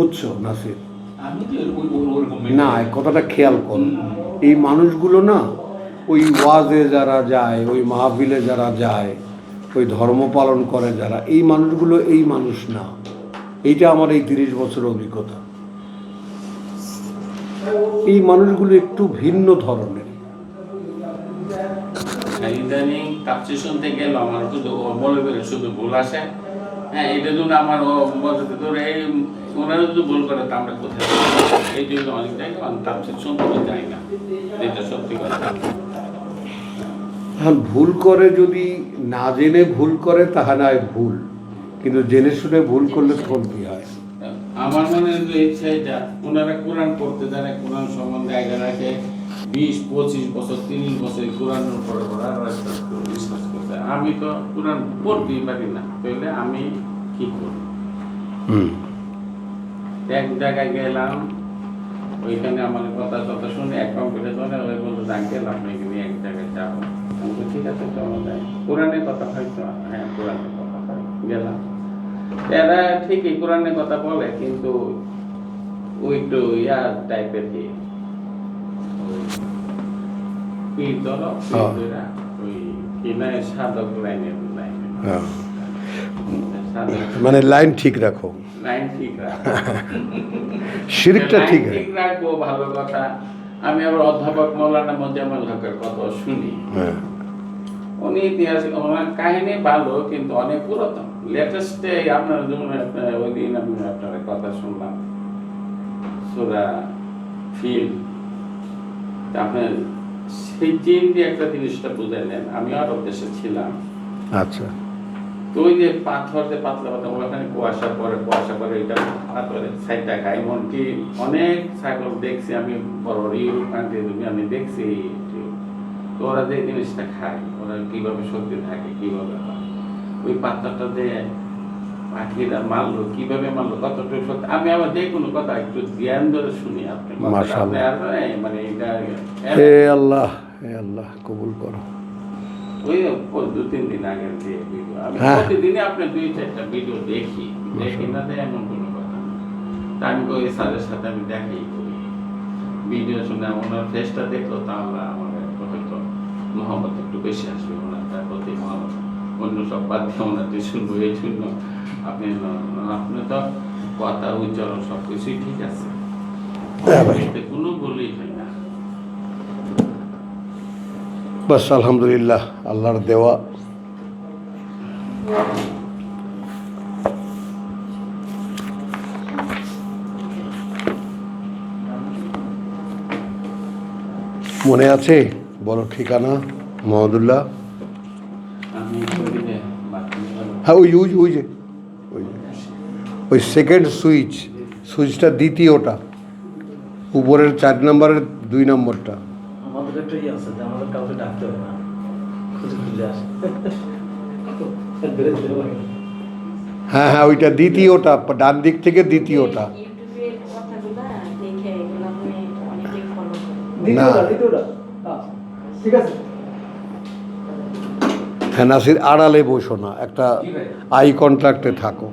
বুঝছো নাসির? আমি তো ওরকম না, এই কথাটা খেয়াল করো। এই মানুষগুলো না ওই ওয়াজে যারা যায়, ওই মাহফিলে যারা যায়, ওই ধর্ম পালন করে যারা, এই মানুষগুলো এই মানুষ না। এইটা আমার এই 30 বছরের অভিজ্ঞতা। এই মানুষগুলো একটু ভিন্ন ধরনের। ইদানিং তাফসীর শুনতে গেল আমার শুধু বলে বেরো শুধু ভুল আসে। হ্যাঁ, এটা জন্য আমার বলতে ধরে এই ওনারা যদি ভুল করে তা আমরা কোথায় যাবো? এই জন্য অনেক জায়গায় আমি তাফসীর শুনতে যাই না, যেটা সত্যি কথা। এখন ভুল করে, যদি না জেনে ভুল করে তাহলে হয় ভুল, কিন্তু জেনে শুনে ভুল করলে তখন কি হয়? আমার মনে হয় ইচ্ছা এটা, ওনারা কোরআন পড়তে জানে, কোরআন সম্বন্ধে আইডিয়া রাখে, 20-25 বছর 30 বছর কোরআনের উপরে আর বিশ্বাস করতে। আমি তো কোরআন পড়তেই পারি না, তাহলে আমি কি করি? এক জায়গায় গেলাম, ওইখানে আমার কথা শুনে এক কম্পিউটার ধরে ওই বলতো আঙ্কেল আপনি এখানে এক জায়গায় যাবো। আমি তো ঠিক আছে চলো যাই। কোরআনের কথা হয়তো, হ্যাঁ কোরআনের কথা হয়, গেলাম। এরা ঠিকই কোরআনের কথা বলে, কিন্তু ওই একটু টাইপের কি ওই কিনা সাধক লাইনের মানে লাইন ঠিক রাখো, লাইন ঠিক রাখো, শিরকটা ঠিক রাখবো, ভালো কথা। আমি আবার অধ্যাপক মৌলানা মোজাম্মেল হকের কথা শুনি। উনি ইতিহাস, ওনার কাহিনী ভালো, কিন্তু অনেক পুরাতন। লেটেস্টে আপনার যেমন ওই দিন আমি আপনার কথা শুনলাম সূরা ফিল, আপনার সেই চীন দিয়ে একটা জিনিসটা বুঝে নেন। আমি আরব দেশে ছিলাম। আচ্ছা। তো ওই যে পাথর যে পাতলা পাতলা ওখানে কুয়াশা পরে এটা পাথরের সাইডটা খায়। এমনকি অনেক ছাগল দেখছি আমি, বড় বড় ইউরোপ কান্ট্রি আমি দেখছি। তো ওরা যে জিনিসটা খায়, ওরা কিভাবে শক্তি থাকে, কিভাবে হয়, ওই পাথরটা দিয়ে পাখিরা মারলো, কিভাবে মারলো, কতটুকু সত্যি। আমি আবার যে কোনো কথা একটু জ্ঞান ধরে শুনি। আপনি মানে এটা হে আল্লাহ, হে আল্লাহ কবুল করো। ওই 2-3 দিন আগের যে ভিডিও, আমি প্রতিদিনই আপনার 2-4টা ভিডিও দেখি না দেয় এমন কোনো কথা না। তা আমি ওই স্যারের সাথে আমি দেখাই করি, ভিডিও শুনে ওনার ফেসটা দেখলো তাহলে আমার হয়তো মোহাম্মদ একটু বেশি আসবে, ওনার তার প্রতি মোহাম্মদ। অন্য সব বাদ দিয়ে ওনারটি শুনবো, এই জন্য আপনি তো কথা উচ্চারণ সব কিছুই ঠিক আছে, এতে কোনো ভুলই হয় না। বাস আলহামদুলিল্লাহ, আল্লাহর দেওয়া। মনে আছে বলো ঠিকানা? মোহাম্মদুল্লাহ। হ্যাঁ, ওই সেকেন্ড সুইচটা দ্বিতীয়টা, উপরের 4 নম্বরের 2 নম্বরটা। হ্যাঁ, ওইটা দ্বিতীয়টা, ডান দিক থেকে দ্বিতীয়টা। না, হ্যাঁ নাসির, আড়ালে বসো না, একটা আই কন্ট্যাক্টে থাকো।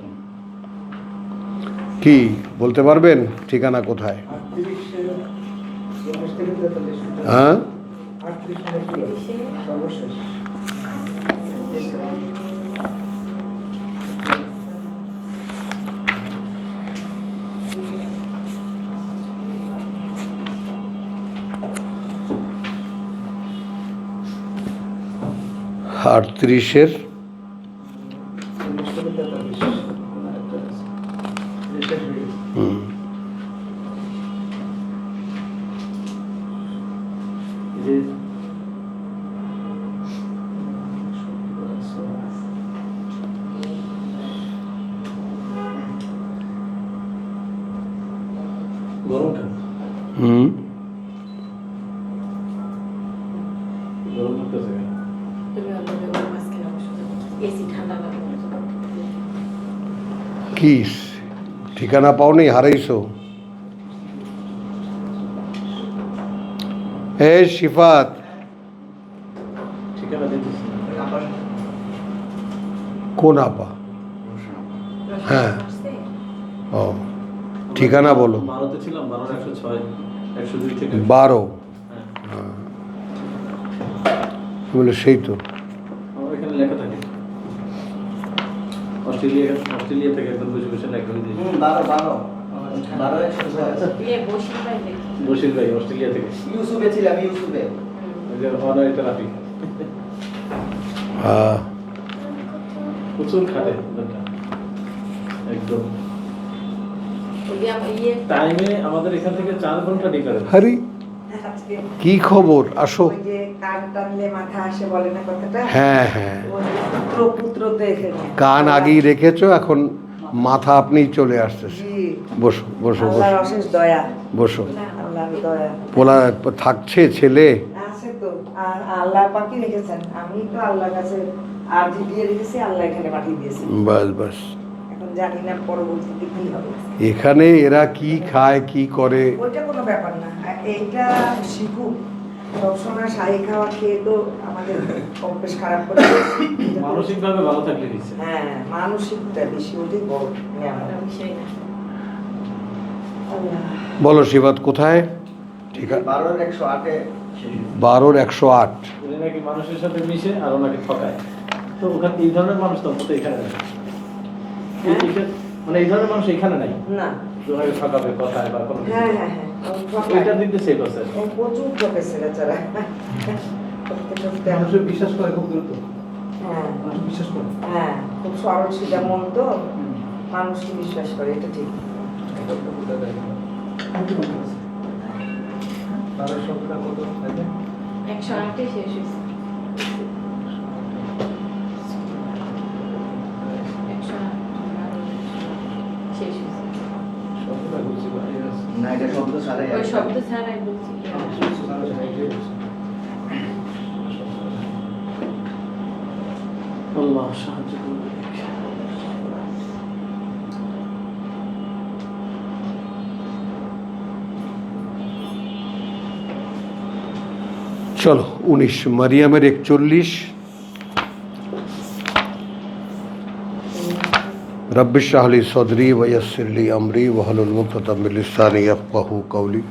কি বলতে পারবেন ঠিকানা কোথায়? হ্যাঁ, আটত্রিশের কি ঠিকানা পাওনি, হারাইছো? হে শিফাত, কোন আপা? হ্যাঁ, ও ঠিকানা বলো। 12-তে ছিলাম, 12-106, 102 থেকে 12। হ্যাঁ, বলে সেই তো। আমার এখানে লেখা থাকে। অস্ট্রেলিয়া থেকে একদম বসে বসে লেখা হয়ে যায়। 12 বশির ভাই অস্ট্রেলিয়া থেকে। ইউসুফে ছিলাম, ইউসুফে। ওই যে অনারিটা রাফি। হ্যাঁ, প্রচুর খাটে লোকটা। একদম ইয়ে টাইমে আমাদের এখান থেকে 4 ঘন্টা ডিফারেন্স। হরি কি খবর, আসো। ওই যে কান টানলে মাথা আসে বলে না কথাটা? হ্যাঁ হ্যাঁ, ওই পুত্র তো এখানে। কান আগেই রেখেছো, এখন মাথা আপনিই চলে আসতেছে। জি, বসো বসো আল্লাহর বসো অশেষ দয়া, বসো। আল্লাহর দয়া পোলা থাকছে ছেলে? আছে তো, আর আল্লাহ পাকি রেখেছেন। আমি তো আল্লাহর কাছে আরজি দিয়ে রেখেছি, আল্লাহ এখানে পাঠিয়ে দিয়েছে। বাস বাস। এখন জানি না পরবর্তীতে কি হবে। এখানে এরা কি খায় কি করে? ওইটা কোনো ব্যাপার না, এইটা শিখুক। সবসময় শাহী খাওয়া খেয়ে তো আমাদের অভ্যেস খারাপ করে দিয়েছে। মানসিকভাবে ভালো থাকলে দিচ্ছে। হ্যাঁ, মানসিকটা বেশি, ওটাই বড় নিয়ামত। বিষয় না। আল্লাহ। বলো শিবাত কোথায়? ঠিক আছে, 12-108-এ 12-108। উনি নাকি মানুষের সাথে মিশে আর ওনাকে ঠকায়। তো ওখানে এই ধরনের মানুষ তো অন্তত এখানে নাই। মানে এই ধরনের মানুষ এখানে নাই। না, যে ওনাকে ঠকাবে কথায় বা কোনো কিছু। হ্যাঁ হ্যাঁ হ্যাঁ, ওইটা দিতে সেই করছে। ও প্রচুর ঠকেছে বেচারা। ঠকতে ঠকতে মানুষের বিশ্বাস করে খুব দ্রুত। হ্যাঁ মানুষ বিশ্বাস করে। হ্যাঁ, খুব সরল সিধা মন তো, মানুষকে বিশ্বাস করে, এটা ঠিক। তাদের সংখ্যা কত আছে? 108 শেষ হয়েছে। 108 শেষ হয়েছে। সংখ্যাটা বুঝছি ভাই আছে। না, এটা শব্দ ছাড়াই ওই শব্দ ছাড়াই বলছি। আল্লাহ সাহায্য করুন। চলো 19, মারিয়ামের 41। रब्बि इश्रह ली सदरी वयस्सिर ली अमरी वहलुल उक़दतम मिन लिसानी यफ़क़हू क़ौली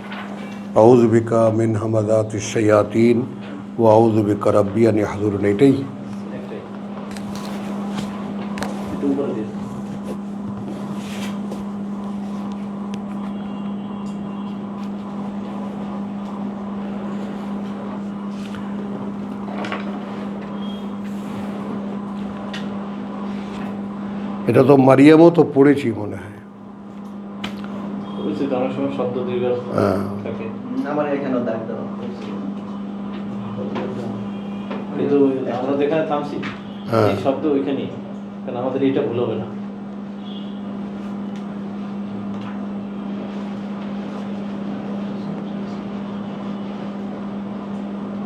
আউযু বিকা মিন হামাযাতিশ শায়াতিন ওয়া আউযু বিকা রাব্বি আন ইয়াহযুরুন। এটাই একটাই। একটু উপরে দিয়ে। এটা তো মারিয়ামও তো পড়েছি মনে হয়। বুঝছি তো, অনেক সময় শব্দ দীর্ঘ হ্যাঁ। থাকে। আমার এখানেও দাগ দেওয়া। কিন্তু আমরা যেখানে থামছি হ্যাঁ। এই শব্দ ওইখানেই, কারণ আমাদের এটা ভুল হবে না।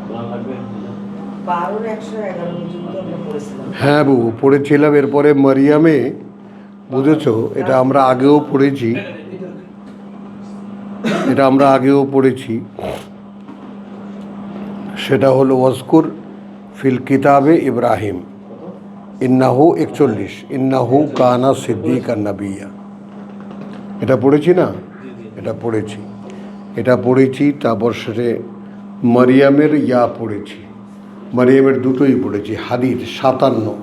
কোরআন লাগবে? 12-111 পর্যন্ত আমরা পড়েছিলাম। হ্যাঁ বাবু পড়েছিলাম। এরপরে মারিয়ামে বুঝেছো, এটা আমরা আগেও পড়েছি, এটা আমরা আগেও পড়েছি। সেটা হলো ওয়াজকুর ফিল কিতাবে ইব্রাহিম ইন্নাহু 41, ইন্নাহু কানা সিদ্দিকান নাবিয়্যা। এটা পড়েছি না? এটা পড়েছি, এটা পড়েছি। তারপর সেটা মারিয়ামের পড়েছি, মারিয়ামের দুটোই পড়েছি। হাদিস 57,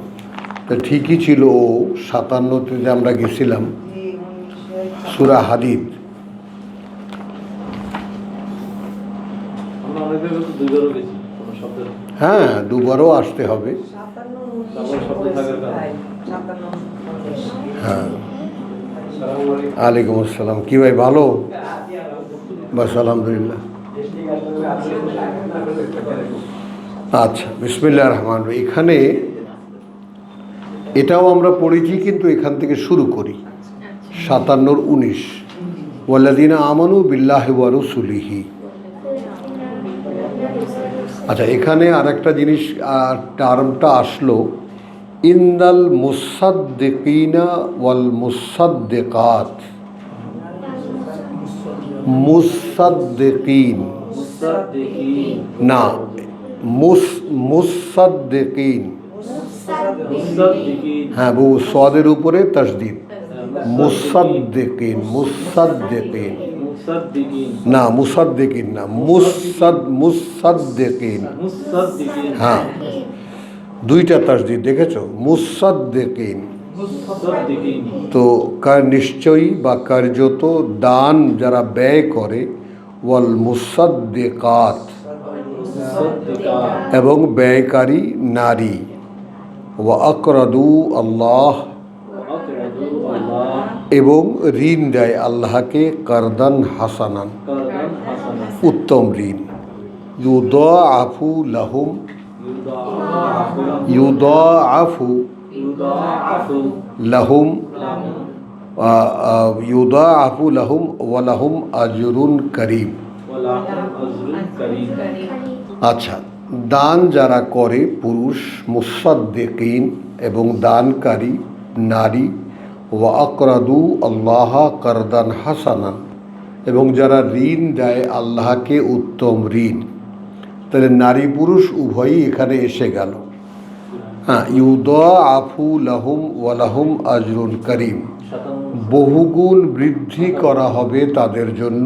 তা ঠিকই ছিল। ও 57তে যে আমরা গেছিলাম সূরা হাদিদ। আমরা অনেক জায়গায় তো দুইবারও গেছি কোনো শব্দের। হ্যাঁ, দুবারও আসতে হবে। 57-59 হ্যাঁ। আলাইকুম আসসালাম। কি ভাই ভালো? বাস আলহামদুলিল্লাহ। আচ্ছা, বিসমিল্লাহির রহমানির রহিম। এখানে এটাও আমরা পড়েছি, কিন্তু এখান থেকে শুরু করি। 57-19 ওয়াল্লাযীনা আমানু বিল্লাহি ওয়া রাসূলিহি। আচ্ছা, এখানে আরেকটা জিনিস টার্মটা আসলো, ইন্দাল মুসাদ্দিকিনা ওয়াল মুসাদ্দিকাত। মুসাদ্দিকিন না, মুসাদ্দিকিন। হ্যাঁ বউ, সাদের উপরে তাসদিদ, মুসাদ্দিকিন মুসাদ্দিকিন মুসাদ্দিকিন না মুসাদ্দিকিন না মুসাদ্দিকিন মুসাদ্দিকিন হ্যাঁ দুইটা তাসদিদ দেখেছো মুসাদ্দিকিন মুসাদ্দিকিন তো নিশ্চয়ই বা কার্যত দান যারা ব্যয় করে ওয়াল মুসাদ্দিকাত মুসাদ্দিকাত এবং ব্যয়কারী নারী ওয়া আকরাদু আল্লাহ আকরাদু আল্লাহ এবং ঋণ দেয় আল্লাহকে কারদান হাসানান কারদান হাসানা উত্তম ঋণ ইউদাআফু লাহুম ইউদাআফু ইউদাআফু লাহুম লাহুম ইউদাআফু লাহুম ওয়া লাহুম আজরুন করিম। ওয়া লাহুম আজরুন কারীম। আচ্ছা, দান যারা করে পুরুষ মুসাদ্দিকিন এবং দানকারী নারী ওয়া আকরাদু আল্লাহ কারদান হাসানান এবং যারা ঋণ দেয় আল্লাহকে উত্তম ঋণ, তাহলে নারী পুরুষ উভয়ই এখানে এসে গেল। হ্যাঁ, ইউদাআফু লাহুম ওয়া লাহুম আজরুন করিম, বহুগুণ বৃদ্ধি করা হবে তাদের জন্য।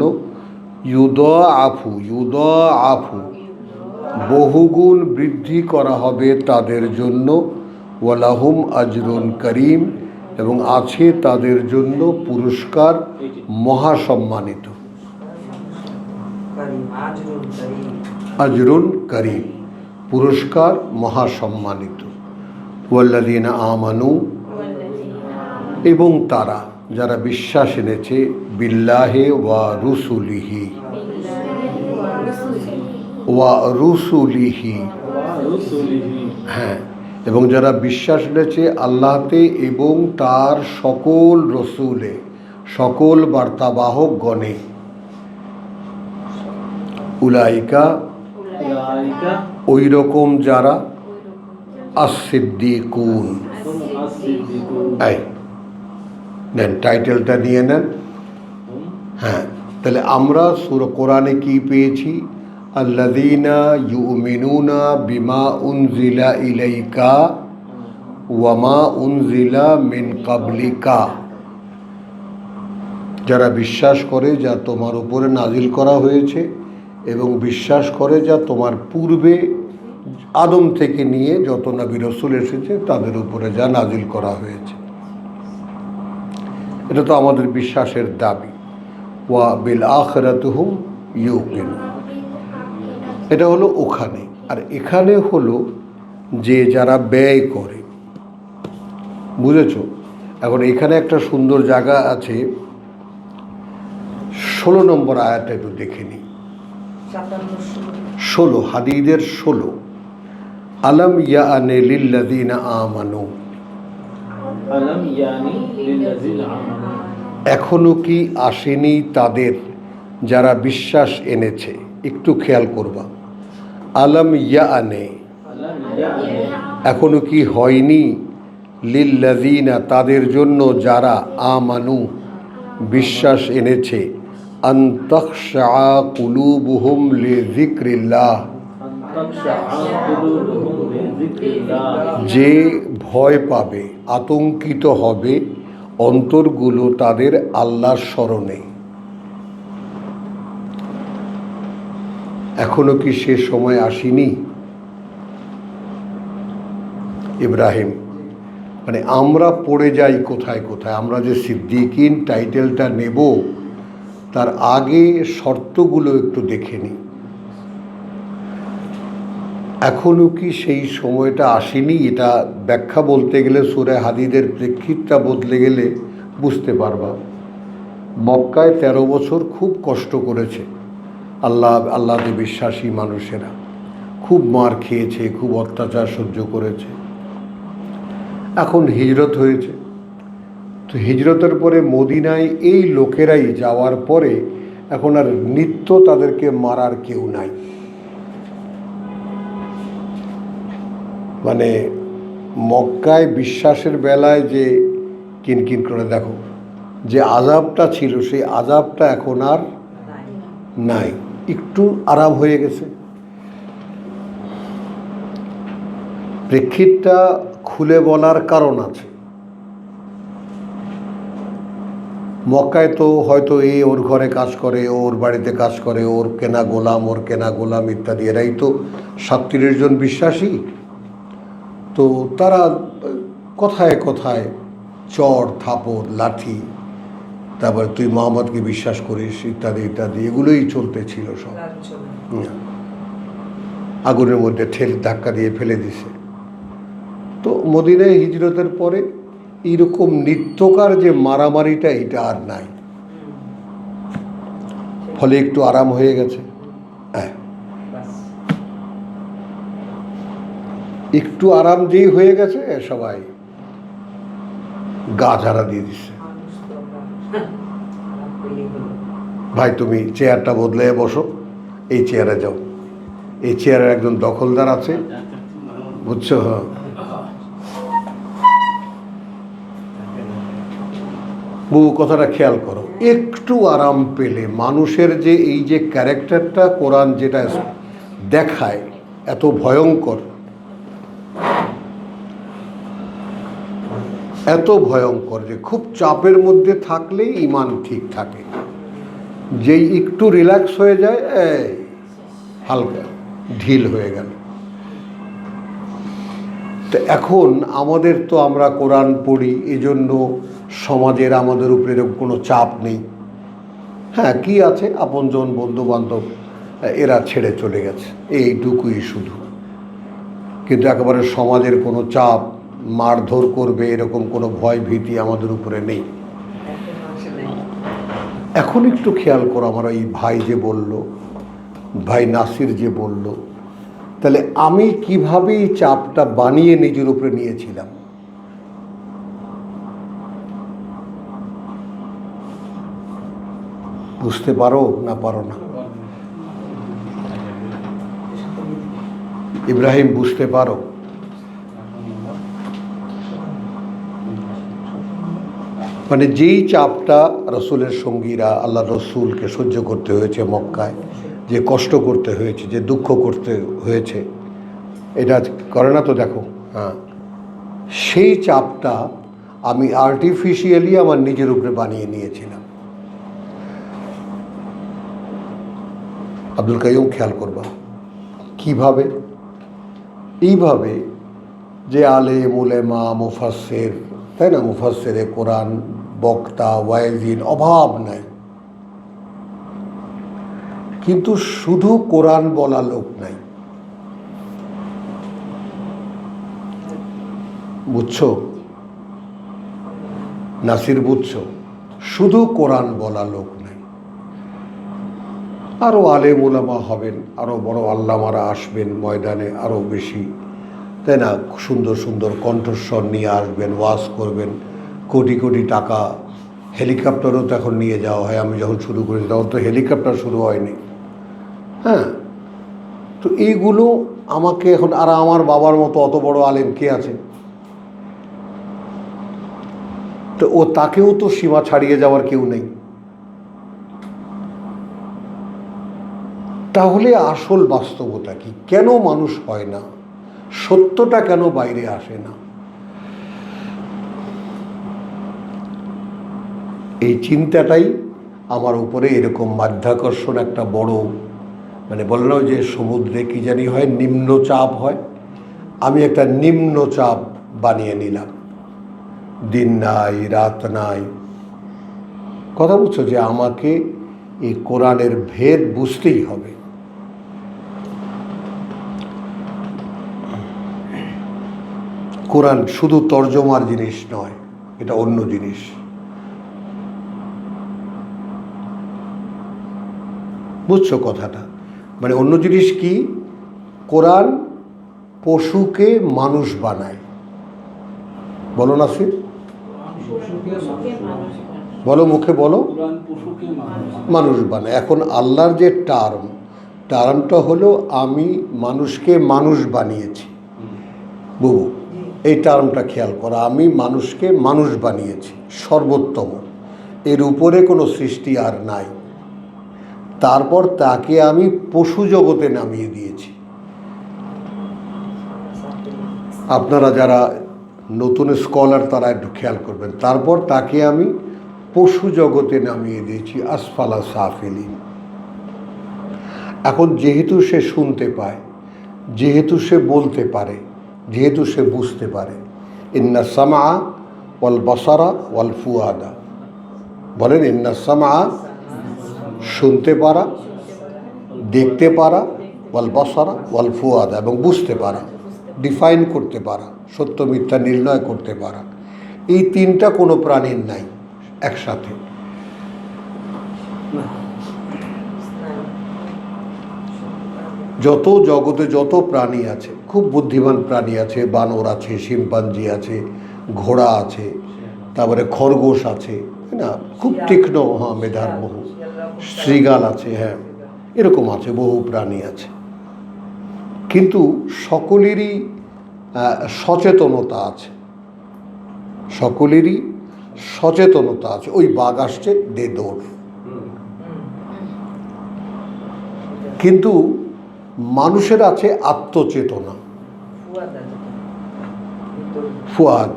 ইউদাআফু ইউদাআফু বহুগুণ বৃদ্ধি করা হবে তাদের জন্য। ওয়ালাহুম আজরুন করিম এবং আছে তাদের জন্য পুরস্কার মহাসম্মানিত। আজরুন করিম পুরস্কার মহাসম্মানিত। ওয়াল্লাযীনা আমানু এবং তারা যারা বিশ্বাস এনেছে বিল্লাহে ওয়া রুসুলিহি ওয়া রুসুলিহি হ্যাঁ, এবং যারা বিশ্বাস এনেছে আল্লাহতে এবং তার সকল রসুলে সকল বার্তাবাহক গণে। উলাইকা উলাইকা ওই রকম যারা as-সিদ্দিকুন। হুম আস-সিদ্দিকুন। এই নেন টাইটেলটা নিয়ে নেন। হুম হ্যাঁ, তাহলে আমরা সূরা কোরআনে কি পেয়েছি? আল্লাযীনা ইউমিনুনা বিমা উনজিলা ইলাইকা ওয়া মা উনজিলা মিন ক্বাবলিকা, যারা বিশ্বাস করে যা তোমার উপরে নাজিল করা হয়েছে এবং বিশ্বাস করে যা তোমার পূর্বে আদম থেকে নিয়ে যত নবী রাসূল এসেছে তাদের উপরে যা নাজিল করা হয়েছে। এটা তো আমাদের বিশ্বাসের দাবি। ওয়া বিল আখিরাতি হুম ইউকিনুন, এটা হলো ওখানে। আর এখানে হলো যে যারা ব্যয় করে, বুঝেছ? এখন এখানে একটা সুন্দর জায়গা আছে, 16 নম্বর আয়াতটা একটু দেখে নিই। 16 হাদিদের 16 আলম ইয়ানি লিল্লাযীনা আমানু, আলাম ইয়ানি লিল্লাযীনা আমানু, এখনো কি আসেনি তাদের যারা বিশ্বাস এনেছে? একটু খেয়াল করবা, আলম ইয়ানে আলাম ইয়ানি এখনো কি হয়নি, লিল্লাযীনা তাদের জন্য যারা আমানু বিশ্বাস এনেছে, আন তাখশা কুলুবুহুম লিযিকরিল্লাহ, আনতাকশা কুলুবুহুম লিযিকরিল্লাহ, যে ভয় পাবে আতঙ্কিত হবে অন্তরগুলো তাদের আল্লাহর স্মরণে। এখনো কি সে সময় আসেনি? ইব্রাহিম, মানে আমরা পড়ে যাই কোথায় কোথায়। আমরা যে সিদ্দিকিন টাইটেলটা নেব তার আগে শর্তগুলো একটু দেখে নিই। এখনো কি সেই সময়টা আসেনি? এটা ব্যাখ্যা বলতে গেলে সূরা হাদিদের প্রেক্ষিতটা বদলে গেলে বুঝতে পারবা। মক্কায় 13 বছর খুব কষ্ট করেছে আল্লাহতে বিশ্বাসী মানুষেরা, খুব মার খেয়েছে, খুব অত্যাচার সহ্য করেছে। এখন হিজরত হয়েছে, তো হিজরতের পরে মদিনায় এই লোকেরাই যাওয়ার পরে এখন আর নিত্য তাদেরকে মারার কেউ নাই। মানে মক্কায় বিশ্বাসের বেলায় যে কিনকিন করে দেখো যে আযাবটা ছিল সেই আযাবটা এখন আর নাই, একটু আরাম হয়ে গেছে। প্রেক্ষিতটা খুলে বলার কারণ আছে। মক্কায় তো হয়তো ওর ঘরে কাজ করে, ওর বাড়িতে কাজ করে, ওর কেনা গোলাম ইত্যাদি, এরাই তো 37 জন বিশ্বাসী। তো তারা কথায় কথায় চড় থাপড় লাঠি, তারপরে তুই মোহাম্মদকে বিশ্বাস করিস ইত্যাদি ইত্যাদি, এগুলোই চলতেছিল সব। আগুনের মধ্যে ধাক্কা দিয়ে ফেলে দিছে। তো মদিনায় হিজরতের পরে এইরকম নিত্যকার যে মারামারিটা, এটা আর নাই, ফলে একটু আরাম হয়ে গেছে। হ্যাঁ, একটু আরাম যেই হয়ে গেছে, সবাই গা ঝাড়া দিয়ে দিচ্ছে, ভাই তুমি চেয়ারটা বদলে বসো, এই চেয়ারে যাও, এই চেয়ারের একজন দখলদার আছে, বুঝছো? হ্যাঁ, বহু কথাটা খেয়াল করো। একটু আরাম পেলে মানুষের যে এই যে ক্যারেক্টারটা কোরআন যেটা দেখায় এত ভয়ঙ্কর, এত ভয়ঙ্কর যে খুব চাপের মধ্যে থাকলেই ইমান ঠিক থাকে, যেই একটু রিল্যাক্স হয়ে যায়, এই হালকা ঢিল হয়ে গেল। তো এখন আমাদের তো আমরা কোরআন পড়ি, এজন্য সমাজের আমাদের উপরে এরকম কোনো চাপ নেই। হ্যাঁ, কি আছে, আপনজন বন্ধু বান্ধব এরা ছেড়ে চলে গেছে, এইটুকুই শুধু। কিন্তু একেবারে সমাজের কোনো চাপ, মারধর করবে এরকম কোনো ভয় ভীতি আমাদের উপরে নেই। এখন একটু খেয়াল করো, আমার এই ভাই যে বলল, ভাই নাসির যে বলল, তাহলে আমি কিভাবে এই চাপটা বানিয়ে নিজের উপরে নিয়েছিলাম। বুঝতে পারো না পারো না? ইব্রাহিম, বুঝতে পারো? মানে যেই চাপটা রসুলের সঙ্গীরা আল্লাহ রসুলকে সহ্য করতে হয়েছে মক্কায়, যে কষ্ট করতে হয়েছে, যে দুঃখ করতে হয়েছে, এটা করে না তো? দেখো, হ্যাঁ, সেই চাপটা আমি আর্টিফিশিয়ালি আমার নিজের উপরে বানিয়ে নিয়েছিলাম। আব্দুল কাইয়ুম, খেয়াল করবা কিভাবে? এইভাবে যে আলেম উলেমা মুফাসসির, তাই না, মুফাসসিরে কোরআন, বক্তা, ওয়াইজিন, অভাব নাই, কিন্তু শুধু কোরআন বলা লোক নাই। বুঝছো নাসির, বুঝছো? শুধু কোরআন বলা লোক নাই, আরও আলেম উলামা হবেন, আরও বড় আল্লামারা আসবেন ময়দানে, আরও বেশি, তাই না, সুন্দর সুন্দর কণ্ঠস্বর নিয়ে আসবেন, ওয়াজ করবেন, কোটি কোটি টাকা। হেলিকপ্টারও তো এখন নিয়ে যাওয়া হয়, আমি যখন শুরু করেছি তখন তো হেলিকপ্টার শুরু হয়নি। হ্যাঁ, তো এইগুলো আমাকে এখন, আর আমার বাবার মতো অত বড় আলেম কে আছে? তো তাকেও তো সীমা ছাড়িয়ে যাওয়ার কেউ নেই। তাহলে আসল বাস্তবতা কি? কেন মানুষ হয় না? সত্যটা কেন বাইরে আসে না? এই চিন্তাটাই আমার উপরে এরকম মাধ্যাকর্ষণ একটা বড়, মানে বলে না যে সমুদ্রে কি জানি হয়, নিম্নচাপ হয়, আমি একটা নিম্নচাপ বানিয়ে নিলাম। দিন নাই রাত নাই, কথা বুঝছো? যে আমাকে এই কোরআনের ভেদ বুঝতেই হবে। কোরআন শুধু তর্জমার জিনিস নয়, এটা অন্য জিনিস। বুঝছো কথাটা? মানে অন্য জিনিস কি? কোরআন পশুকে মানুষ বানায়। বলো নাসির, বলো, মুখে বলো, মানুষ বানায়। এখন আল্লাহর যে টার্মটা হলো আমি মানুষকে মানুষ বানিয়েছি। বুবু, এই টার্মটা খেয়াল করো, আমি মানুষকে মানুষ বানিয়েছি, সর্বোত্তম, এর উপরে কোনো সৃষ্টি আর নাই। তারপর তাকে আমি পশু জগতে নামিয়ে দিয়েছি। আপনারা যারা নতুন স্কলার তারা একটু খেয়াল করবেন। তারপর তাকে আমি পশু জগতে নামিয়ে দিয়েছি আসফালা সাফিলিন। এখন যেহেতু সে শুনতে পায়, যেহেতু সে বলতে পারে, যেহেতু সে বুঝতে পারে, ইন্না সামা ওয়াল বসারা ওয়াল ফুয়াদা, বলেন ইন্না সামা শুনতে পারা, দেখতে পারা, ওয়াল বসারা ওয়াল ফুয়াদা এবং বুঝতে পারা, ডিফাইন করতে পারা, সত্য মিথ্যা নির্ণয় করতে পারা, এই তিনটা কোনো প্রাণীর নাই একসাথে। যত জগতে যত প্রাণী আছে, খুব বুদ্ধিমান প্রাণী আছে, বানর আছে, শিম্পাঞ্জি আছে, ঘোড়া আছে, তারপরে খরগোশ আছে, তাই না, খুব তীক্ষ্ণ, হ্যাঁ, মেধার বহু, শৃগাল আছে, হ্যাঁ, এরকম আছে, বহু প্রাণী আছে। কিন্তু সকলেরই সচেতনতা আছে, সকলেরই সচেতনতা আছে। ওই বাঘ আসছে, দে দৌড়। কিন্তু মানুষের আছে আত্মচেতনা, ফুয়াদ।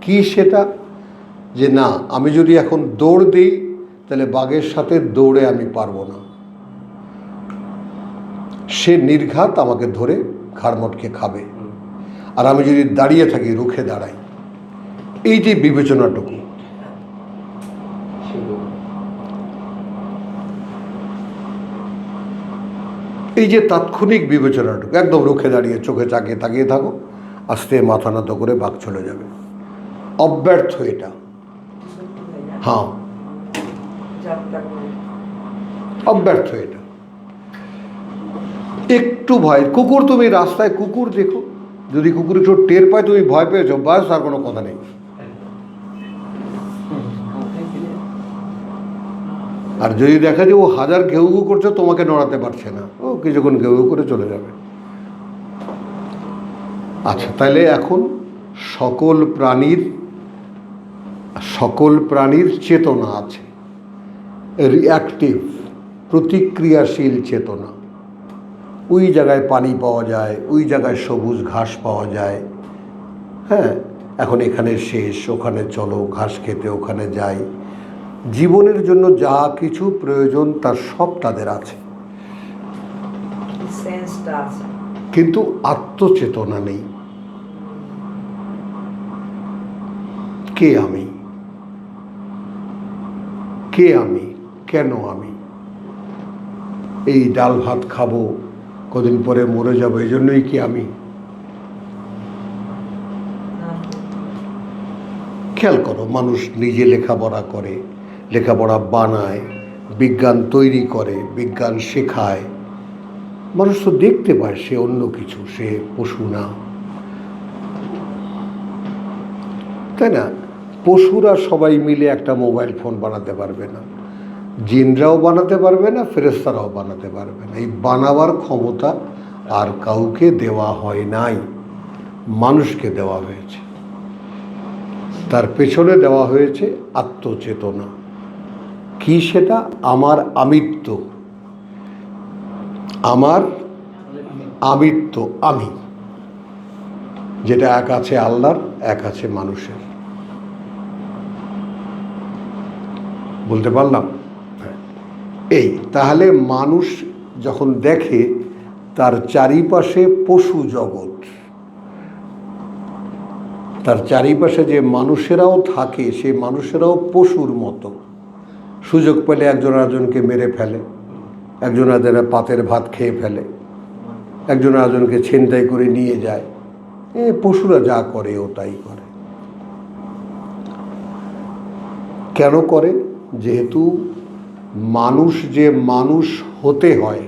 কি সেটা? যে না, আমি যদি এখন দৌড় দিই তাহলে বাঘের সাথে দৌড়ে আমি পারবো না, সে নির্ঘাত আমাকে ধরে ঘাড় মটকে খাবে। আর আমি যদি দাঁড়িয়ে থাকি, রুখে দাঁড়াই, এই যে বিবেচনাটুকু, এই যে তাৎক্ষণিক বিবেচনাটুকু, একদম রুখে দাঁড়িয়ে চোখে তাকিয়ে থাকো, আস্তে মাথা নত করে বাঘ চলে যাবে। অব্যর্থ এটা, হ্যাঁ, অব্যর্থ এটা। একটু ভয়, কুকুর, তুমি রাস্তায় কুকুর দেখো, যদি কুকুর একটু টের পায় তুমি ভয় পেয়েছো, বাস, আর কোনো কথা নেই। আর যদি দেখা যায় ও হাজার ঘেউ ঘেউ করছে, তোমাকে নড়াতে পারছে না, ও কিছুক্ষণ ঘেউ ঘেউ করে চলে যাবে। আচ্ছা, তাহলে এখন সকল প্রাণীর চেতনা আছে, রিঅ্যাক্টিভ, প্রতিক্রিয়াশীল চেতনা। ওই জায়গায় পানি পাওয়া যায়, ওই জায়গায় সবুজ ঘাস পাওয়া যায়, হ্যাঁ, এখন এখানে শেষ, ওখানে চলো ঘাস খেতে, ওখানে যাই। জীবনের জন্য যা কিছু প্রয়োজন তার সব তাদের আছে, কিন্তু আত্মচেতনা নেই। কে আমি, কে আমি, কেন আমি, এই ডাল ভাত খাবো, কদিন পরে মরে যাবো, এই জন্যই কি আমি? খেয়াল করো, মানুষ নিজে লেখাপড়া করে, লেখাপড়া বানায়, বিজ্ঞান তৈরি করে, বিজ্ঞান শেখায়, মানুষ তো দেখতে পায় সে অন্য কিছু, সে পশু না, তাই না? পশুরা সবাই মিলে একটা মোবাইল ফোন বানাতে পারবে না, জিনরাও বানাতে পারবে না, ফেরেশতারাও বানাতে পারবে না। এই বানাবার ক্ষমতা আর কাউকে দেওয়া হয় নাই, মানুষকে দেওয়া হয়েছে। তার পেছনে দেওয়া হয়েছে আত্মচেতনা। কি সেটা? আমার আমিত্ব, আমার আমিত্ব, আমি, যেটা এক আছে আল্লাহর, এক আছে মানুষের। বলতে পারলাম? এই তাহলে মানুষ যখন দেখে তার চারিপাশে পশু জগৎ, তার চারিপাশে যে মানুষেরাও থাকে, সে মানুষেরাও পশুর মতো, সুযোগ পেলে একজন আরেকজনকে মেরে ফেলে, একজন আরেকজনের পাতের ভাত খেয়ে ফেলে, একজন আরেকজনকে ছিনতাই করে নিয়ে যায়। পশুরা যা করে ও তাই করে। কেন করে? যেহেতু মানুষ যে মানুষ হতে হয়,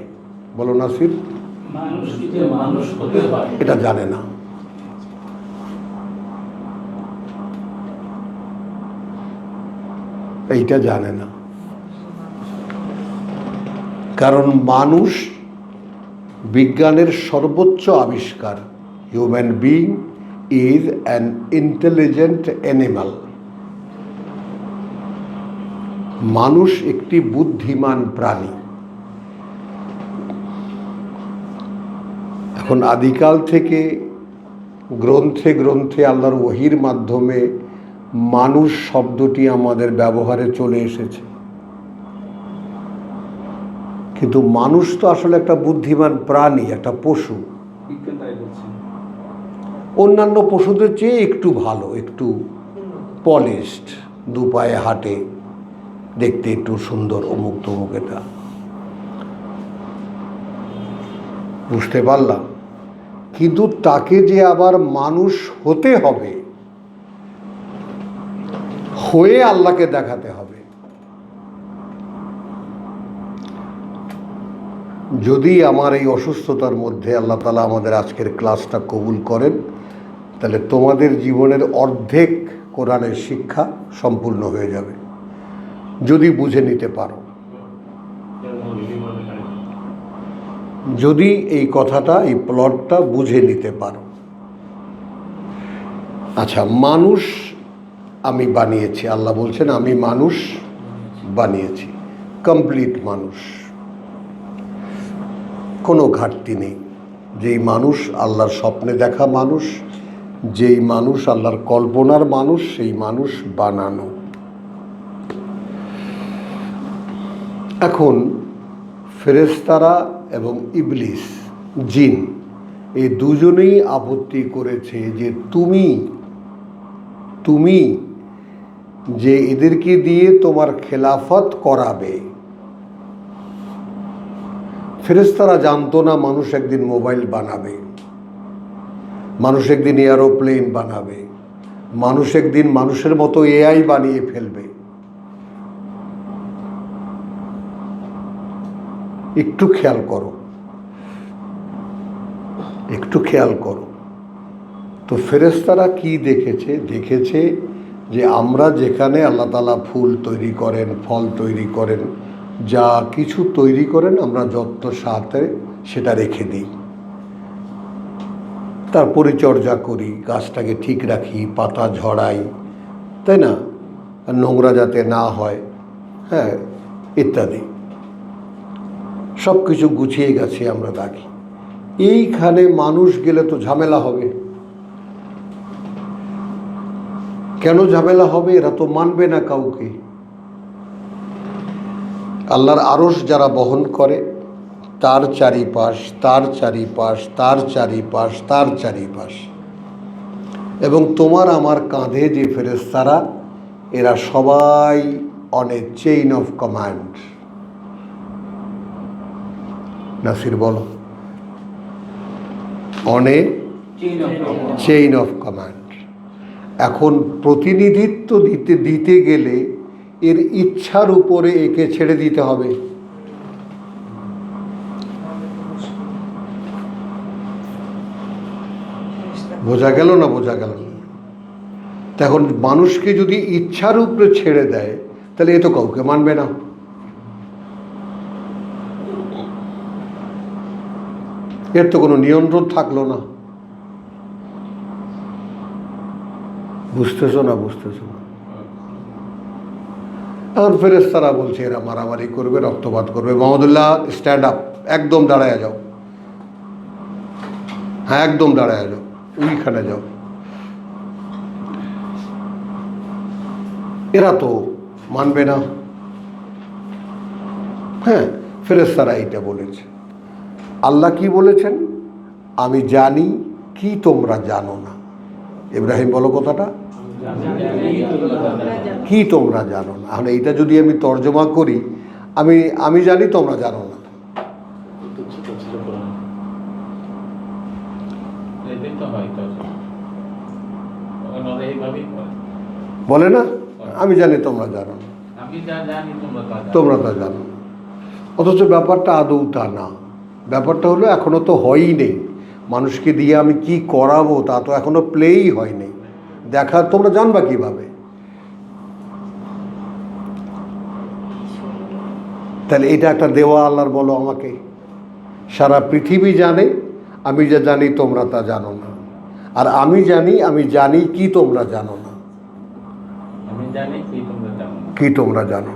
বলো নাসির, এটা জানে না। এইটা জানে না, কারণ মানুষ বিজ্ঞানের সর্বোচ্চ আবিষ্কার। Human being is an intelligent animal. মানুষ একটি বুদ্ধিমান প্রাণী। এখন আদিকাল থেকে গ্রন্থে গ্রন্থে আল্লাহর ওহির মাধ্যমে মানুষ শব্দটি আমাদের ব্যবহারে চলে এসেছে, কিন্তু মানুষ তো আসলে একটা বুদ্ধিমান প্রাণী, একটা পশু। বিজ্ঞান তাই বলছে। অন্যান্য পশুদের চেয়ে একটু ভালো, একটু পলিশড, দু পায়ে হাঁটে, দেখতে একটু সুন্দর, অমুক তমুক। এটা বুঝতে পারলাম, কিন্তু তাকে যে আবার মানুষ হতে হবে, হয়ে আল্লাহকে দেখাতে হবে। যদি আমার এই অসুস্থতার মধ্যে আল্লাহ তাআলা আমাদের আজকের ক্লাসটা কবুল করেন, তাহলে তোমাদের জীবনের অর্ধেক কোরআনের শিক্ষা সম্পূর্ণ হয়ে যাবে, যদি বুঝে নিতে পারো। যদি এই কথাটা, এই প্লটটা বুঝে নিতে পারো। আচ্ছা, মানুষ আমি বানিয়েছি, আল্লাহ বলছেন আমি মানুষ বানিয়েছি, কমপ্লিট মানুষ, কোনো ঘাটতি নেই। যেই মানুষ আল্লাহর স্বপ্নে দেখা মানুষ, যেই মানুষ আল্লাহর কল্পনার মানুষ, সেই মানুষ বানানো। এখন ফেরেশতারা এবং ইবলিস, জিন, এই দুজনেই আপত্তি করেছে যে তুমি যে এদেরকে দিয়ে তোমার খেলাফত করাবে। ফেরেশতারা জানতো না মানুষ একদিন মোবাইল বানাবে, মানুষ একদিন এয়ারোপ্লেন বানাবে, মানুষ একদিন মানুষের মতো এআই বানিয়ে ফেলবে। একটু খেয়াল করো, একটু খেয়াল করো তো ফেরেশতারা কি দেখেছে? দেখেছে যে আমরা যেখানে আল্লাহ তাআলা ফুল তৈরি করেন, ফল তৈরি করেন, যা কিছু তৈরি করেন, আমরা যত্ন সাথে সেটা রেখে দিই, তার পরিচর্যা করি, গাছটাকে ঠিক রাখি, পাতা ঝরাই, তাই না, নোংরা যাতে না হয়, হ্যাঁ, ইত্যাদি সব কিছু গুছিয়ে গেছে আমরা রাখি। এইখানে মানুষ গেলে তো ঝামেলা হবে। কেন ঝামেলা হবে? এরা তো মানবে না কাউকে। আল্লাহর আরশ যারা বহন করে, তার চারিপাশ, তার চারিপাশ, তার চারিপাশ, তার চারিপাশ, এবং তোমার আমার কাঁধে যে ফেরেশতারা, এরা সবাই on a chain of command. Nasir বলো, on a chain of command. এখন প্রতিনিধিত্ব দিতে গেলে এর ইচ্ছার উপরে একে ছেড়ে দিতে হবে। বোঝা গেল না? বোঝা গেল না? এখন মানুষকে যদি ইচ্ছার উপরে ছেড়ে দেয়, তাহলে এ তো কাউকে মানবে না। এর তো কোনো নিয়ন্ত্রণ থাকলো না। বুঝতেছো না? বুঝতেছো না? এখন ফেরেশতারা বলছে এরা মারামারি করবে, রক্তপাত করবে। মাহমুদুল্লাহ, স্ট্যান্ড আপ, একদম দাঁড়ায় যাও, হ্যাঁ একদম দাঁড়ায় যাও, ওইখানে যাও। এরা তো মানবে না। হ্যাঁ, ফেরেশতারা এইটা বলেছে। আল্লাহ কি বলেছেন? আমি জানি কি তোমরা জানো না। ইব্রাহিম বলো কথাটা, কি তোমরা জানো না। এখন এইটা যদি আমি তর্জমা করি, আমি জানি তোমরা জানো না। বলে না, আমি জানি তোমরা জানো না, তোমরা তা জানো না। অথচ ব্যাপারটা আদৌ তা না। ব্যাপারটা হলো এখনো তো হয়ই নেই। মানুষকে দিয়ে আমি কি করাবো তা তো এখনো প্লেই হয়নি। দেখা তোমরা জানবা কিভাবে? তাহলে এটা একটা দেওয়া আল্লাহর, বলো আমাকে। সারা পৃথিবী জানে আমি যা জানি তোমরা তা জানো না, আর আমি জানি কি তোমরা জানো না। কি তোমরা জানো?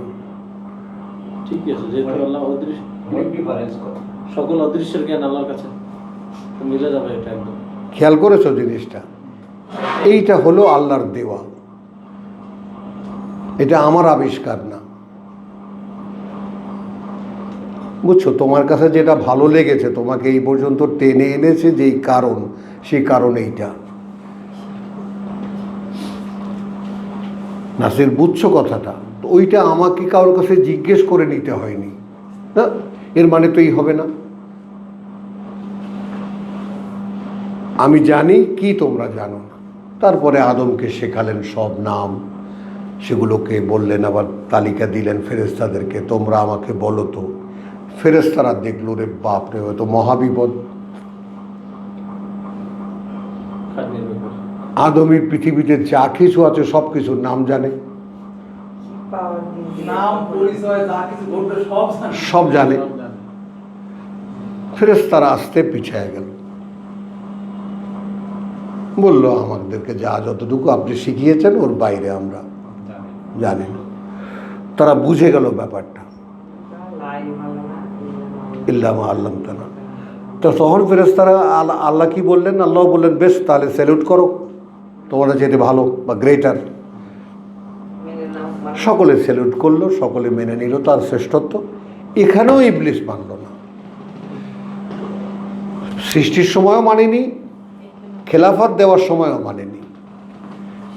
ঠিক আছে, যেহেতু আল্লাহ অদৃশ্য, সকল অদৃশ্যের জ্ঞান আল্লাহর কাছে, মিলে যাবে এটা একদম। খেয়াল করেছো জিনিসটা? এইটা হলো আল্লাহর দেওয়া। এটা আমার আবিষ্কার না, বুঝছো? তোমার কাছে যেটা ভালো লেগেছে, তোমাকে এই পর্যন্ত টেনে এনেছে যেই কারণ, সেই কারণ এইটা। নাসির, বুঝছো কথাটা? তো ওইটা আমাকে কারোর কাছে জিজ্ঞেস করে নিতে হয়নি না, এর মানে তো এই হবে না। আমি জানি কি তোমরা জানো না। তারপরে আদমকে শেখালেন সব নাম, সেগুলোকে বললেন, আবার তালিকা দিলেন ফেরেশতাদেরকে, তোমরা আমাকে বলো তো। ফেরেশতারা দেখলো, রে বাপরে, হয়তো মহাবিপদ। খাদ্যের ব্যাপার। আদমি পৃথিবীতে যা কিছু আছে সব কিছুর নাম জানে, পাওয়ার দিয়ে নাম পরিচয় যা কিছু ঘটবে সব জানে। সব জানে। ফেরেশতারা আসতে পিছিয়ে গেল, বলল আমাদেরকে যা যতটুকু আপনি শিখিয়েছেন ওর বাইরে আমরা জানি না। তারা বুঝে গেল ব্যাপারটা, ইল্লামা আল্লাম তানা। তো তখন ফেরেশতারা আল্লাহ কি বললেন? আল্লাহ বললেন, বেশ, তাহলে স্যালুট করো, তোমরা যেতে ভালো বা গ্রেটার। সকলে স্যালুট করলো, সকলে মেনে নিল তার শ্রেষ্ঠত্ব। এখানেও ইবলিস মানল না, সৃষ্টির সময়ও মানেনি, খেলাফত দেওয়ার সময়ও মানেনি।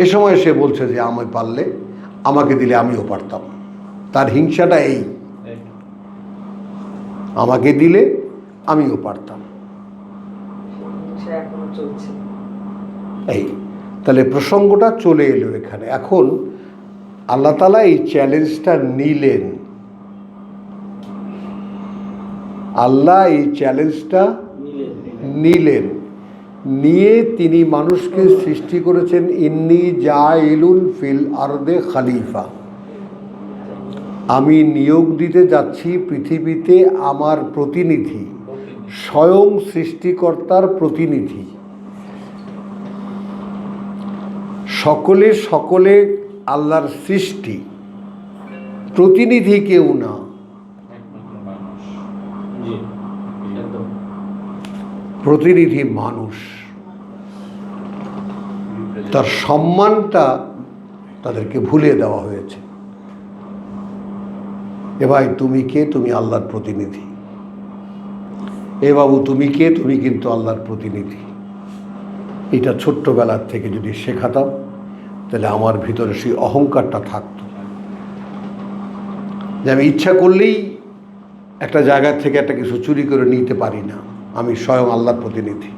এ সময় সে বলছে যে আমি পারলে আমাকে দিলে আমিও পারতাম। তার হিংসাটা এই, আমাকে দিলে আমিও পারতাম। সে এখনো চলছে। এই তাহলে প্রসঙ্গটা চলে এলো এখানে। এখন আল্লাহ তাআলা এই চ্যালেঞ্জটা নিলেন, আল্লাহ এই চ্যালেঞ্জটা নিলেন, নিয়ে তিনি মানুষকে সৃষ্টি করেছেন, ইন্নী জাইলুন ফিল আরদে খলিফা, আমি নিয়োগ দিতে যাচ্ছি পৃথিবীতে আমার প্রতিনিধি, স্বয়ং সৃষ্টিকর্তার প্রতিনিধি। সকলে সকলে আল্লাহর সৃষ্টি, প্রতিনিধি কেউ না। একমাত্র মানুষ। জি, একদম। প্রতিনিধি মানুষ, তার সম্মানটা তাদেরকে ভুলিয়ে দেওয়া হয়েছে। এ ভাই, তুমি কে? তুমি আল্লাহর প্রতিনিধি। এ বাবু, তুমি কে? তুমি কিন্তু আল্লাহর প্রতিনিধি। এটা ছোট্টবেলার থেকে যদি শেখাতাম, তাহলে আমার ভিতরে সেই অহংকারটা থাকতো যে আমি ইচ্ছা করলেই একটা জায়গা থেকে একটা কিছু চুরি করে নিতে পারি না, আমি স্বয়ং আল্লাহর প্রতিনিধি।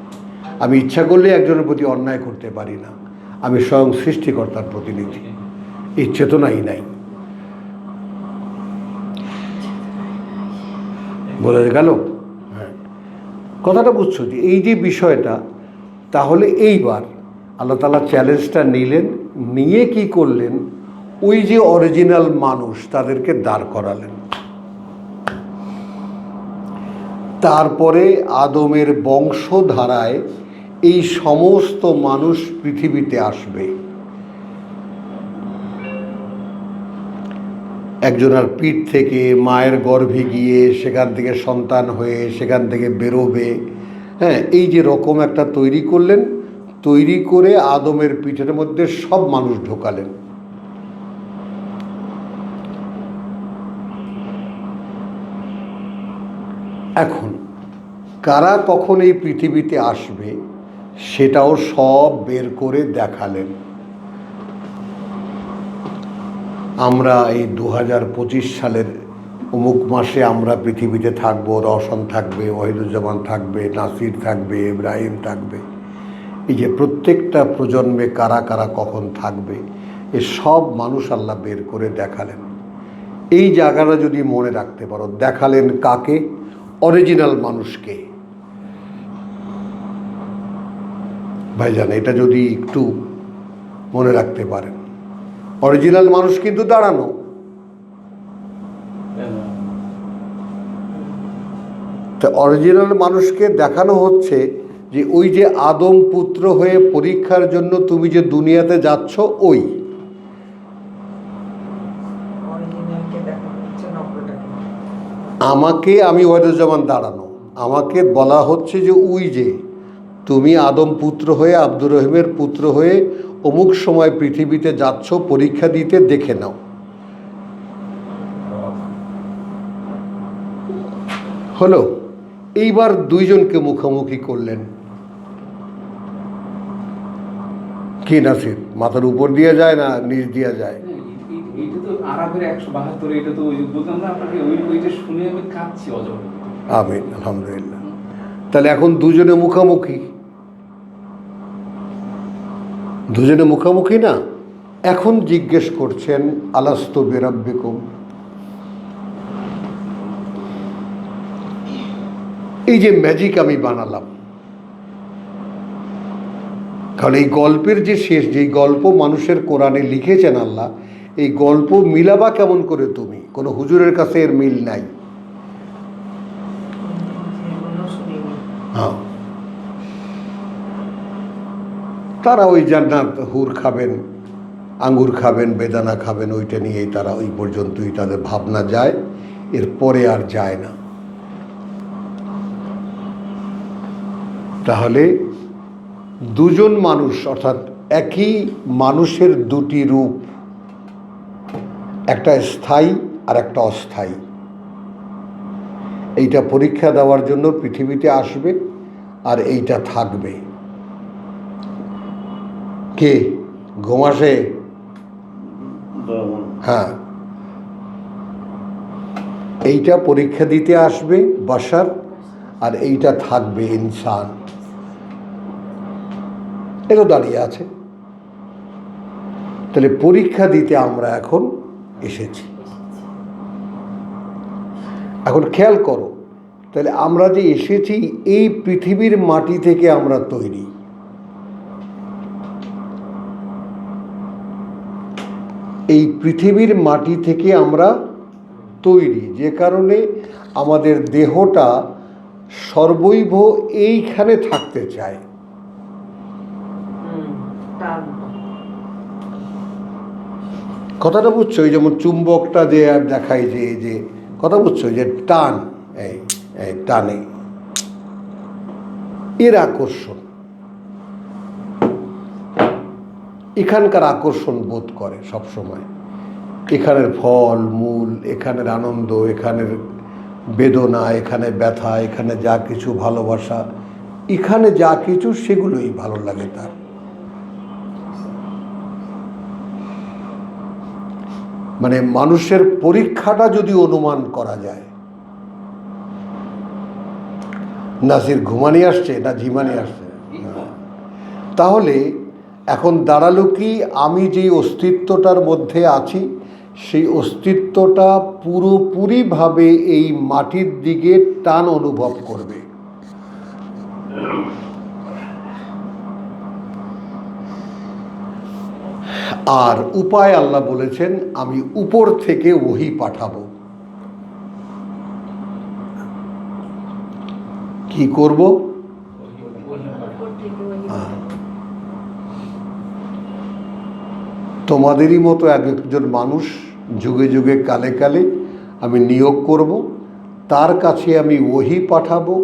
আমি ইচ্ছা করলে একজনের প্রতি অন্যায় করতে পারি না, আমি স্বয়ং সৃষ্টিকর্তার প্রতিনিধি। এই চেতনাই নাই। বোঝা গেল? হ্যাঁ, কথাটা বুঝছো? যে এই যে বিষয়টা, তাহলে এইবার আল্লাহ তাআলা চ্যালেঞ্জটা নিলেন, নিয়ে কি করলেন? ওই যে অরিজিনাল মানুষ তাদেরকে দাঁড় করালেন। তারপরে আদমের বংশধারায় এই সমস্ত মানুষ পৃথিবীতে আসবে। একজনের পিঠ থেকে, মায়ের গর্ভে গিয়ে, সেখান থেকে সন্তান হয়ে সেখান থেকে বেরোবে। হ্যাঁ, এই যে রকম একটা তৈরি করলেন, তৈরি করে আদমের পিঠের মধ্যে সব মানুষ ঢোকালেন। এখন কারা কখন এই পৃথিবীতে আসবে সেটাও সব বের করে দেখালেন। আমরা এই 2025 সালের অমুক মাসে আমরা পৃথিবীতে থাকবো, রওশন থাকবে, ওয়াহিদুজ্জামান থাকবে, নাসির থাকবে, ইব্রাহিম থাকবে। এই যে প্রত্যেকটা প্রজন্মে কারা কারা কখন থাকবে, এ সব মানুষ আল্লাহ বের করে দেখালেন। এই জায়গাটা যদি মনে রাখতে পারো, দেখালেন কাকে? অরিজিনাল মানুষকে। ভাইজান, এটা যদি একটু মনে রাখতে পারেন, অরিজিনাল মানুষ কিন্তু দাঁড়ানো। তা অরিজিনাল মানুষকে দেখানো হচ্ছে যে ওই যে আদম পুত্র হয়ে পরীক্ষার জন্য তুমি যে দুনিয়াতে যাচ্ছ, ওই অরিজিনালকে দেখানো হচ্ছে, নকলটাকে। আমাকে, আমি ওয়াহিদুজ্জামান দাঁড়ানো, আমাকে বলা হচ্ছে যে ওই যে তুমি আদম পুত্র হয়ে, আব্দুর রহিমের পুত্র হয়ে অমুক সময় পৃথিবীতে যাচ্ছ পরীক্ষা দিতে, দেখে নাও। হলো, এইবার দুইজনকে মুখোমুখি করলেন। কি নাসির, মাথার উপর দিয়ে যায় না নিচ দিয়ে যায়? এইটা তো আরবের 172, এটা তো ওই যে বললাম না আপনাকে, ওইটা শুনে আমি কাঁদছি অজর। আমিন, আলহামদুলিল্লাহ। তাহলে এখন দুজনে মুখোমুখি, দুজনে মুখোমুখি না? এখন জিজ্ঞেস করছেন আলাস্তু বিরাব্বিকুম, এই যে ম্যাজিক আমি বানালাম, কারণ এই গল্পের যে শেষ, যেই গল্প মানুষের কোরআনে লিখেছেন আল্লাহ, এই গল্প মিলাবা কেমন করে তুমি? কোনো হুজুরের কাছে এর মিল নাই। হ্যাঁ, তারা ওই জান্নাত হুর খাবেন, আঙ্গুর খাবেন, বেদানা খাবেন, ওইটা নিয়েই তারা ওই পর্যন্তই তাদের ভাবনা যায়, এরপরে আর যায় না। তাহলে দুজন মানুষ, অর্থাৎ একই মানুষের দুটি রূপ, একটা স্থায়ী আর একটা অস্থায়ী, এইটা পরীক্ষা দেওয়ার জন্য পৃথিবীতে আসবে, আর এইটা থাকবে। কে ঘুমাসে? হ্যাঁ, এইটা পরীক্ষা দিতে আসবে বাশার, আর এইটা থাকবে ইনসান। এটা দাঁড়িয়ে আছে। তাহলে পরীক্ষা দিতে আমরা এখন এসেছি। এখন খেয়াল করো, তাহলে আমরা যে এসেছি, এই পৃথিবীর মাটি থেকে আমরা তৈরি। এই পৃথিবীর মাটি থেকে আমরা তৈরি, যে কারণে আমাদের দেহটা সর্বৈব এইখানে থাকতে চায়। কথাটা বুঝছো? এই যেমন চুম্বকটা যে দেখায়, যে এই যে কথা বুঝছো, যে টান, এই টানে, এর আকর্ষণ, এখানকার আকর্ষণ বোধ করে সব সময়। এখানের ফল মূল, এখানের আনন্দ, এখানের বেদনা, এখানে ব্যথা, এখানে যা কিছু ভালোবাসা, এখানে যা কিছু, সেগুলোই ভালো লাগে তার। মানে মানুষের পরীক্ষাটা যদি অনুমান করা যায়, নাসির ঘুমানি আসছে না ঝিমানি আসছে? তাহলে এখন দাঁড়ালো কি, আমি যেই অস্তিত্বটার মধ্যে আছি, সেই অস্তিত্বটা পুরোপুরিভাবে এই মাটির দিকে টান অনুভব করবে। আর উপায় আল্লাহ বলেছেন, আমি উপর থেকে ওহী পাঠাবো। কি করব? তোমাদেরই মতো একজন মানুষ যুগে যুগে কালে কালে আমি নিয়োগ করব, তার কাছে আমি ওহী পাঠাবো,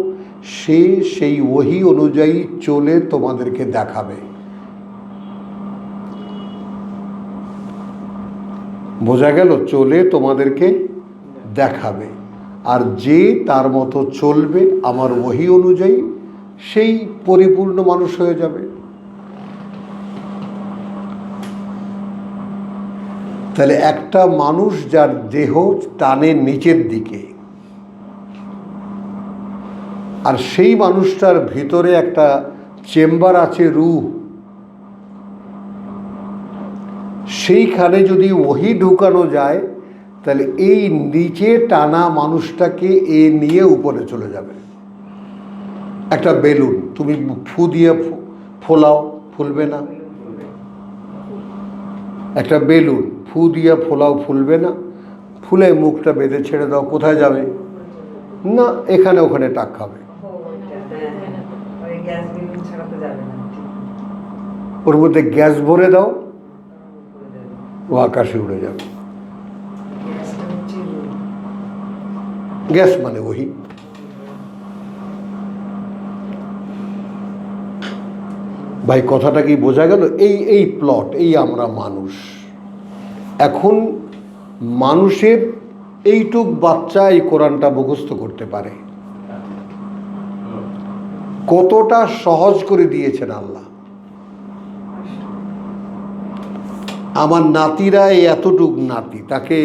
সে সেই ওহী অনুযায়ী চলে তোমাদেরকে দেখাবে। বোঝা গেল? চলে তোমাদেরকে দেখাবে। আর যে তার মতো চলবে আমার ওহী অনুযায়ী, সেই পরিপূর্ণ মানুষ হয়ে যাবে। তাহলে একটা মানুষ যার দেহ টানে নিচের দিকে, আর সেই মানুষটার ভিতরে একটা চেম্বার আছে রূহ, সেইখানে যদি ওহী ঢুকানো যায়, তাহলে এই নিচে টানা মানুষটাকে এ নিয়ে উপরে চলে যাবে। একটা বেলুন তুমি ফু দিয়ে ফোলাও, ফুলবে না? একটা বেলুন ফু দিয়ে ফোলাও, ফুলবে না? ফুলে মুখটা বেঁধে ছেড়ে দাও, কোথায় যাবে? না, এখানে ওখানে টাক খাবে। ওর মধ্যে গ্যাস ভরে দাও, ও আকাশে উড়ে যাবে। গ্যাস মানে ওহী। ভাই কথাটা কি বোঝা গেল? এই প্লট, এই আমরা মানুষ। এখন মানুষের এইটুক বাচ্চা এই কোরআনটা মুখস্থ করতে পারে। কতটা সহজ করে দিয়েছেন আল্লাহ। আমার নাতিরা এই এতটুক নাতি, তাকে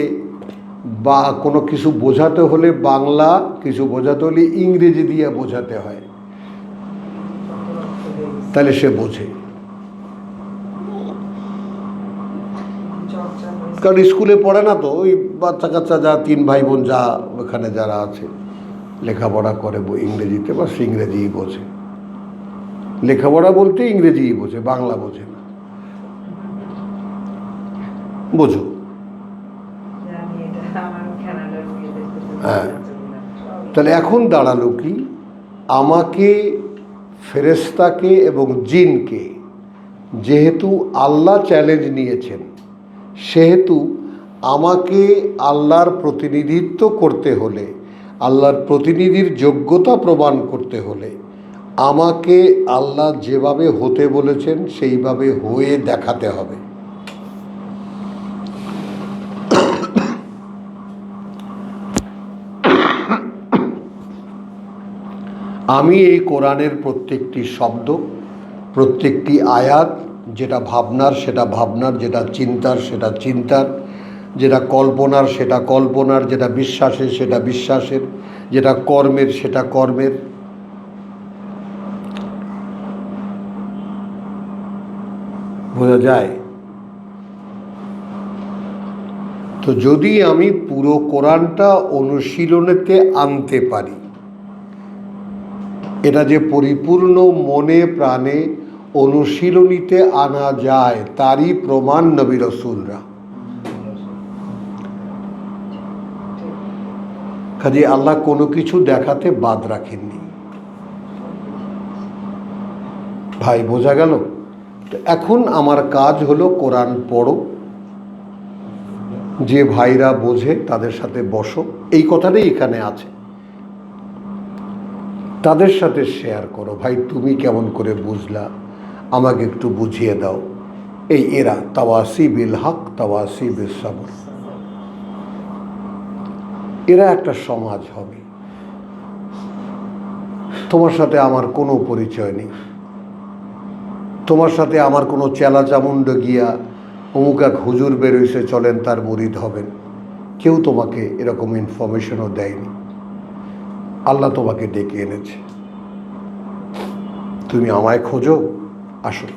বা কোনো কিছু বোঝাতে হলে বাংলা, কিছু বোঝাতে হলে ইংরেজি দিয়ে বোঝাতে হয়, তাহলে সে বোঝে। কারণ স্কুলে পড়ে না তো, ওই বাচ্চা কাচ্চা যা 3 ভাই বোন যা ওখানে যারা আছে লেখাপড়া করে ইংরেজিতে, বা ইংরেজিই বোঝে। লেখাপড়া বলতে ইংরেজিই বোঝে, বাংলা বোঝে না। বোঝো? হ্যাঁ। তাহলে এখন দাঁড়ালো কি, আমাকে, ফেরেশতাকে এবং জিনকে যেহেতু আল্লাহ চ্যালেঞ্জ নিয়েছেন, সেহেতু আমাকে আল্লাহর প্রতিনিধিত্ব করতে হলে, আল্লাহর প্রতিনিধির যোগ্যতা প্রমাণ করতে হলে, আমাকে আল্লাহ যেভাবে হতে বলেছেন সেইভাবে হয়ে দেখাতে হবে। আমি এই কোরআনের প্রত্যেকটি শব্দ, প্রত্যেকটি আয়াত, যেটা ভাবনার সেটা ভাবনার, যেটা চিন্তার সেটা চিন্তার, যেটা কল্পনার সেটা কল্পনার, যেটা বিশ্বাসের সেটা বিশ্বাসের, যেটা কর্মের সেটা কর্মের। বোঝা যায়? তো যদি আমি পুরো কোরআনটা অনুশীলনেতে আনতে পারি, এটা যে পরিপূর্ণ মনে প্রাণে অনুশীলনীতে আনা যায়, তারই প্রমাণ নবী রাসূলরা। কাজে আল্লাহ কোনো কিছু দেখাতে বাদ রাখেননি। ভাই বোঝা গেল? তো এখন আমার কাজ হলো কোরআন পড়ো, যে ভাইরা বোঝে তাদের সাথে বসো, এই কথাটাই এখানে আছে, তাদের সাথে শেয়ার করো। ভাই তুমি কেমন করে বুঝলা, আমাকে একটু বুঝিয়ে দাও। এই এরা তাওয়াসি বিল হক, তাওয়াসি বিল সবর, এরা একটা সমাজ হবে। তোমার সাথে আমার কোনো পরিচয় নেই, তোমার সাথে আমার কোনো চেলা চামুন্ড গিয়া অমুক এক হুজুর বেরোইছে চলেন তার মুরিদ হবেন, কেউ তোমাকে এরকম ইনফরমেশনও দেয়নি। আল্লাহ তোমাকে ডেকে এনেছে, তুমি আমায় খোঁজো, আসো।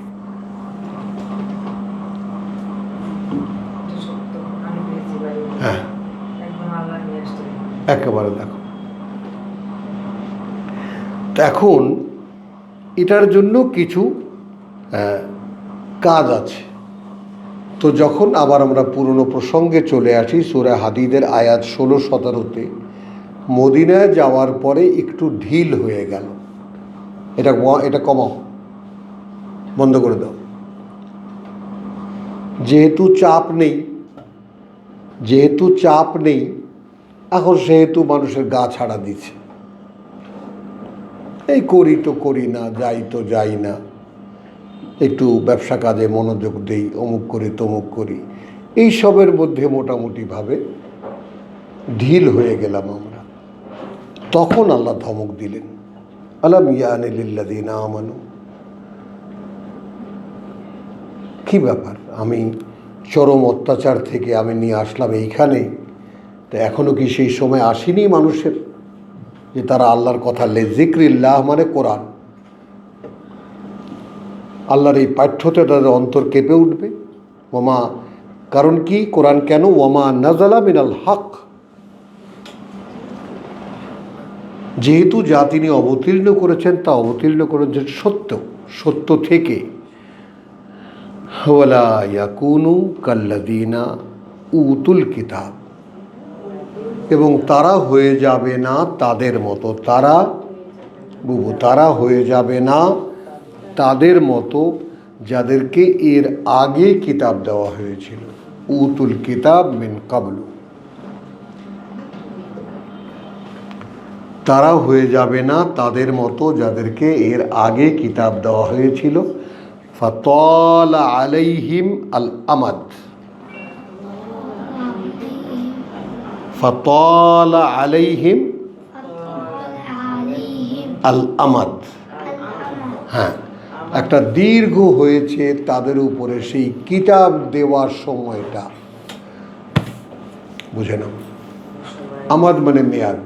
হ্যাঁ, একেবারে দেখো। এখন এটার জন্য কিছু কাজ আছে। তো যখন আবার আমরা পুরনো প্রসঙ্গে চলে আসি, সূরা হাদীদের আয়াত 16-17-তে, মদিনায় যাওয়ার পরে একটু ঢিল হয়ে গেল। এটা কমাও, বন্ধ করে দাও। যেহেতু চাপ নেই এখন, সেহেতু মানুষের গা ছাড়া দিচ্ছে, এই করি তো করি না, যাই তো যাই না, একটু ব্যবসা কাজে মনোযোগ দেই, অমুক করি তমুক করি, এইসবের মধ্যে মোটামুটিভাবে ঢিল হয়ে গেলাম আমরা। তখন আল্লাহ ধমক দিলেন, আলাম ইয়ানি লিল্লাযিনা আমানু। কি ব্যাপার, আমি চরম অত্যাচার থেকে আমি নিয়ে আসলাম এইখানে, তো এখনও কি সেই সময় আসেনি মানুষের যে তারা আল্লাহর কথা, লিযিকরিল্লাহ মানে কোরআন, আল্লাহর এই পাঠ্যতে তাদের অন্তর কেঁপে উঠবে। ওমা, কারণ কি, কোরআন কেন, ওমা নাযালা মিনাল হক, যেহেতু যা তিনি অবতীর্ণ করেছেন তা অবতীর্ণ করেছেন সত্য থেকে। ওয়ালা ইয়াকুনু কাল্লাযিনা উতুল কিতাব, এবং তারা হয়ে যাবে না তাদের মতো, তারা হয়ে যাবে না তাদের মতো যাদেরকে এর আগে কিতাব দেওয়া হয়েছিল। উতুল কিতাব মিন কাবলু, তারা হয়ে যাবে না তাদের মতো যাদেরকে এর আগে কিতাব দেওয়া হয়েছিল। ফাতালা আলাইহিম আল আমাদ, ফাতালা আলাইহিম আল আমাদ, হ্যাঁ, একটা দীর্ঘ হয়েছে তাদের উপরে সেই কিতাব দেওয়ার সময়টা। বুঝে নাও, আমাদ মানে মেয়াদ।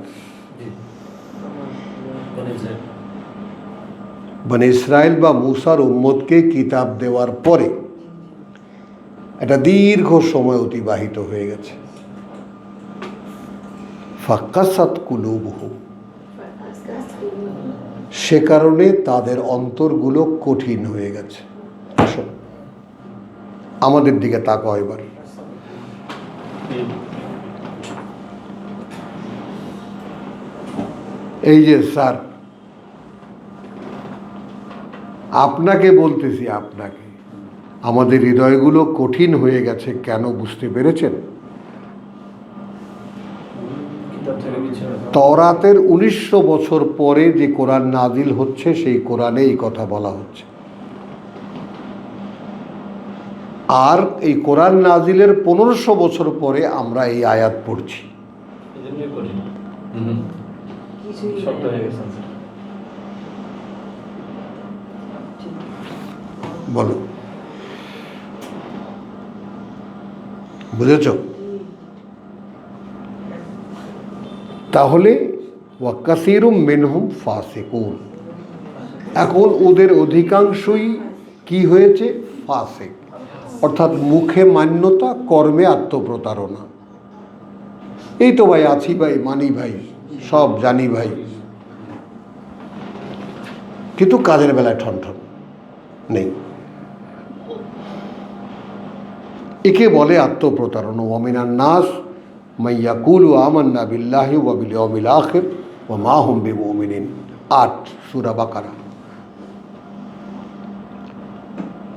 বনে ইসরায়েল বা মুসার উম্মতকে কিতাব দেওয়ার পরে একটা দীর্ঘ সময় অতিবাহিত হয়ে গেছে। ফাক্কাসাত কুলুবুহুম, সে কারণে তাদের অন্তরগুলো কঠিন হয়ে গেছে। আসো আমাদের দিকে তাকাও এবার। এই যে স্যার, আপনাকে বলতেছি, আপনাকে, আমাদের হৃদয়গুলো কঠিন হয়ে গেছে কেন বুঝতে পেরেছেন? তওরাতের 1900 বছর পরে যে কোরআন নাজিল হচ্ছে সেই কোরআনে এই কথা বলা হচ্ছে, আর এই কোরআন নাজিলের 1500 বছর পরে আমরা এই আয়াত পড়ছি। বলো, বুঝেছ? তাহলে ওয়াকাসিরুম মিনহুম ফাসিকুন, এখন ওদের অধিকাংশই কি হয়েছে? ফাসিক, অর্থাৎ মুখে মান্যতা, কর্মে আত্মপ্রতারণা। এই তো ভাই আছি ভাই, মানি ভাই, সব জানি ভাই, কিন্তু কাজের বেলায় ঠনঠন নেই। একে বলে আত্মপ্রতারণা। ওয়ামিনান নাস মাইয়াকুলু আমান্না বিল্লাহি ওয়া বিল ইয়াউমিল আখির ওয়া মা হুম বিমুমিনিন। 8 সূরা বাকারা।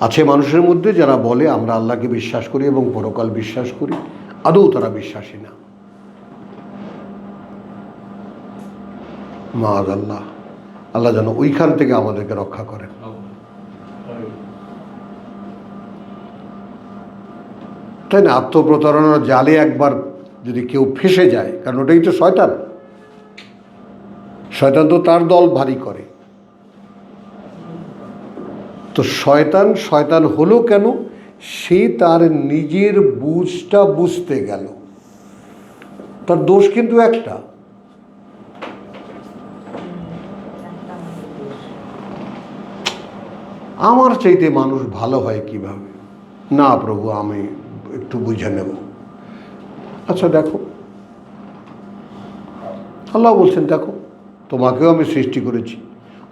আছে মানুষের মধ্যে যারা বলে আমরা আল্লাহকে বিশ্বাস করি এবং পরকাল বিশ্বাস করি, আদৌ তারা বিশ্বাসী না। মাআযাল্লাহ, আল্লাহ যেন ওইখান থেকে আমাদেরকে রক্ষা করেন। তাই না? আত্মপ্রতারণার জালে একবার যদি কেউ ফেসে যায়, কারণ ওটাই তো শয়তান, শয়তান তো তার দল ভারী করে। তো শয়তান শয়তান হলো কেন? সে তার নিজের বুঝটা বুঝতে গেল। তার দোষ কিন্তু একটা, আমার চাইতে মানুষ ভালো হয় কিভাবে? না প্রভু, আমি একটু বুঝে নেব। আচ্ছা দেখো, আল্লাহ বলছেন দেখো, তোমাকেও আমি সৃষ্টি করেছি,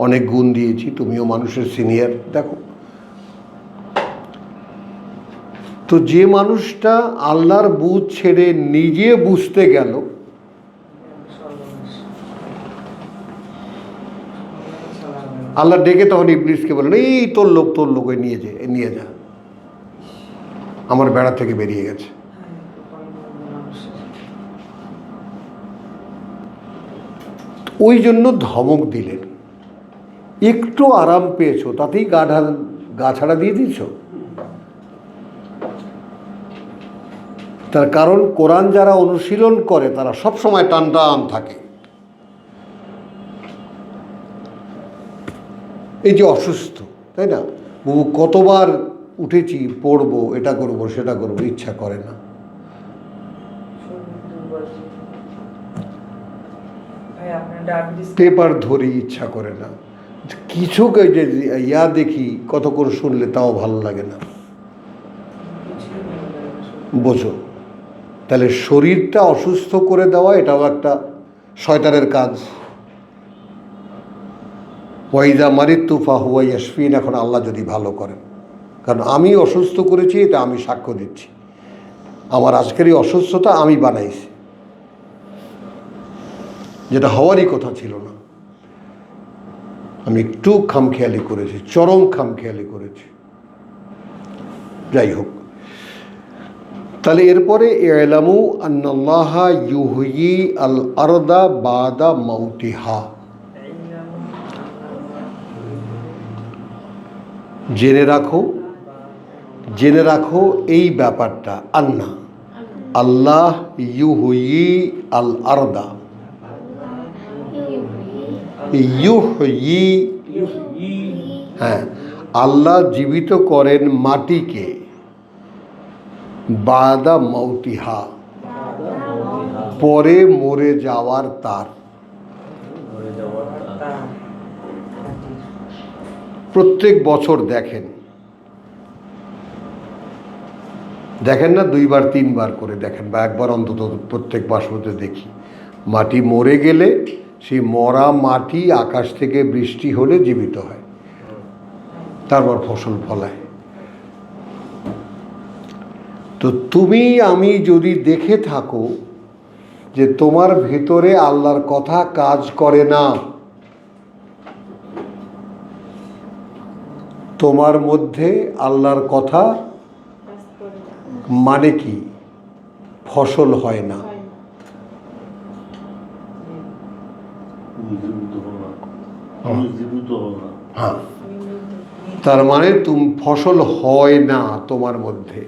অনেক গুণ দিয়েছি, তুমিও মানুষের সিনিয়র, দেখো। তো যে মানুষটা আল্লাহর বুঝ ছেড়ে নিজে বুঝতে গেল, আল্লাহ ডেকে তখন ইবলিসকে বলেন, এই তোর লোক ওই নিয়ে যা, আমার বেড়া থেকে বেরিয়ে গেছে। ওই জন্য ধমক দিলেন। একটু আরাম পেয়েছো তাতেই গা ছাড়া দিয়ে দিয়েছ। তার কারণ কোরআন যারা অনুশীলন করে তারা সব সময় টান থাকে। এই যে অসুস্থ, তাই না, বহু কতবার উঠেছি, পড়বো, এটা করবো, সেটা করবো, ইচ্ছা করে না। পেপার ধরি, ইচ্ছা করে না। কিছু যে দেখি কতক্ষণ শুনলে তাও ভালো লাগে না। বোঝো, তাহলে শরীরটা অসুস্থ করে দেওয়া এটাও একটা শয়তানের কাজ। ওয়াইদা মারিত্তু ফাহুয়া ইয়াশফিন, এখন আল্লাহ যদি ভালো করেন, কারণ আমি অসুস্থ করেছি, এটা আমি সাক্ষ্য দিচ্ছি, আমার আজকের এই অসুস্থতা আমি বানাইছি, যেটা হওয়ারই কথা ছিল না। আমি একটু খামখেয়ালি করেছি, চরম খামখেয়ালি করেছি। যাই হোক, তাহলে এরপরে ইলামু আন্নাল্লাহা ইউহয়ি আল আরদা বাদা মাউতিহা, জেনে রাখো এই ব্যাপারটা। আন্না আল্লাহ ইউহয়ি আল আরদা, ইউহয়ি, হ্যাঁ, আল্লাহ জীবিত করেন মাটিকে, বাদা মৌতিহা, পরে মরে যাওয়ার তার। প্রত্যেক বছর দেখেন না, 2 বার 3 বার করে দেখেন, বা একবার অন্তত প্রত্যেক মাস মধ্যে দেখি, মাটি মরে গেলে সেই মরা মাটি আকাশ থেকে বৃষ্টি হলে জীবিত হয়, তারপর ফসল ফলায়। তো তুমি আমি যদি দেখে থাকো যে তোমার ভেতরে আল্লাহর কথা কাজ করে না, তোমার মধ্যে আল্লাহর কথা মানে কি, ফসল হয় না, হ্যাঁ, তার মানে ফসল হয় না তোমার মধ্যে।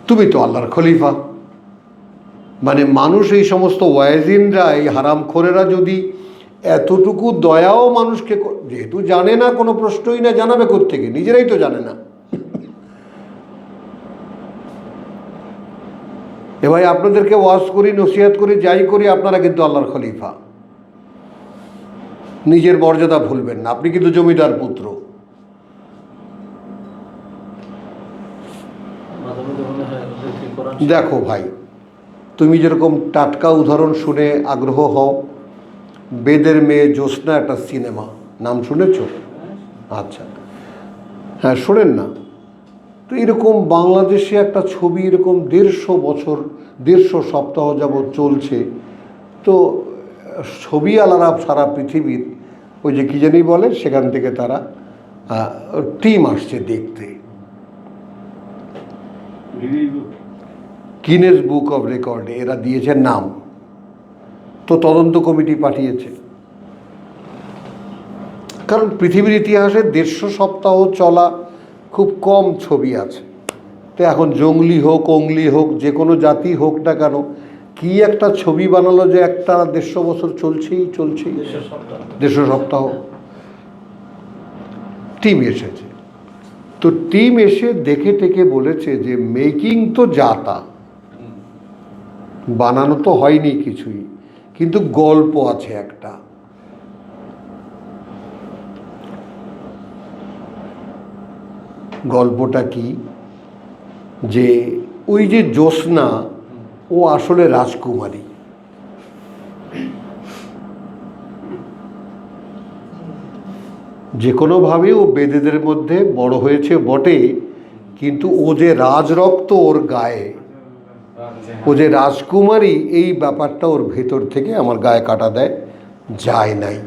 তুমি তো আল্লাহর খলিফা। মানে মানুষ, এই সমস্ত ওয়াইজিনরা, এই হারামখোরেরা যদি এতটুকু দয়াও মানুষকে, যেহেতু জানে না, কোনো প্রশ্নই না, জানাবে কোত্থেকে, নিজেরাই তো জানে না। এ ভাই, আপনাদেরকে ওয়াজ করি, নসিহত করি, যাই করি, আপনারা কিন্তু আল্লাহর খলিফা। নিজের মর্যাদা ভুলবেন না, আপনি কিন্তু জমিদার পুত্র। দেখো ভাই, তুমি যেরকম টাটকা উদাহরণ শুনে আগ্রহ হও, বেদের মেয়ে জ্যোৎস্না একটা সিনেমা, নাম শুনেছ? আচ্ছা, হ্যাঁ, শোনেন না? তো এরকম বাংলাদেশে একটা ছবি এরকম 150 বছর, 150 সপ্তাহ যাবৎ চলছে। তো ছবি আলাদা সারা পৃথিবীর, ওই যে কী জানি বলে, সেখান থেকে তারা টিম আসছে দেখতে। গিনেস বুক অফ রেকর্ডে এরা দিয়েছে নাম, তো তদন্ত কমিটি পাঠিয়েছে। কারণ পৃথিবীর ইতিহাসে 150 সপ্তাহ চলা খুব কম ছবি আছে। তো এখন জঙ্গলি হোক, অঙ্গলি হোক, যে কোনো জাতি হোক না কেন, কি একটা ছবি বানালো যে একটা 150 বছর চলছেই 150 সপ্তাহ। টিম এসেছে, তো টিম এসে দেখে টেকে বলেছে যে মেকিং তো যাতা, বানানো তো হয়নি কিছুই, কিন্তু গল্প আছে একটা। গল্পটা কি, যে ওই যে জ্যোৎস্না, ও আসলে রাজকুমারী। যে কোনোভাবে ও বেদেদের মধ্যে বড় হয়েছে বটে, কিন্তু ও যে রাজরক্ত ওর গায়ে, ও যে রাজকুমারী, এই ব্যাপারটা ওর ভেতর থেকে আমার গায়ে কাটা দেয়, যায় নাই।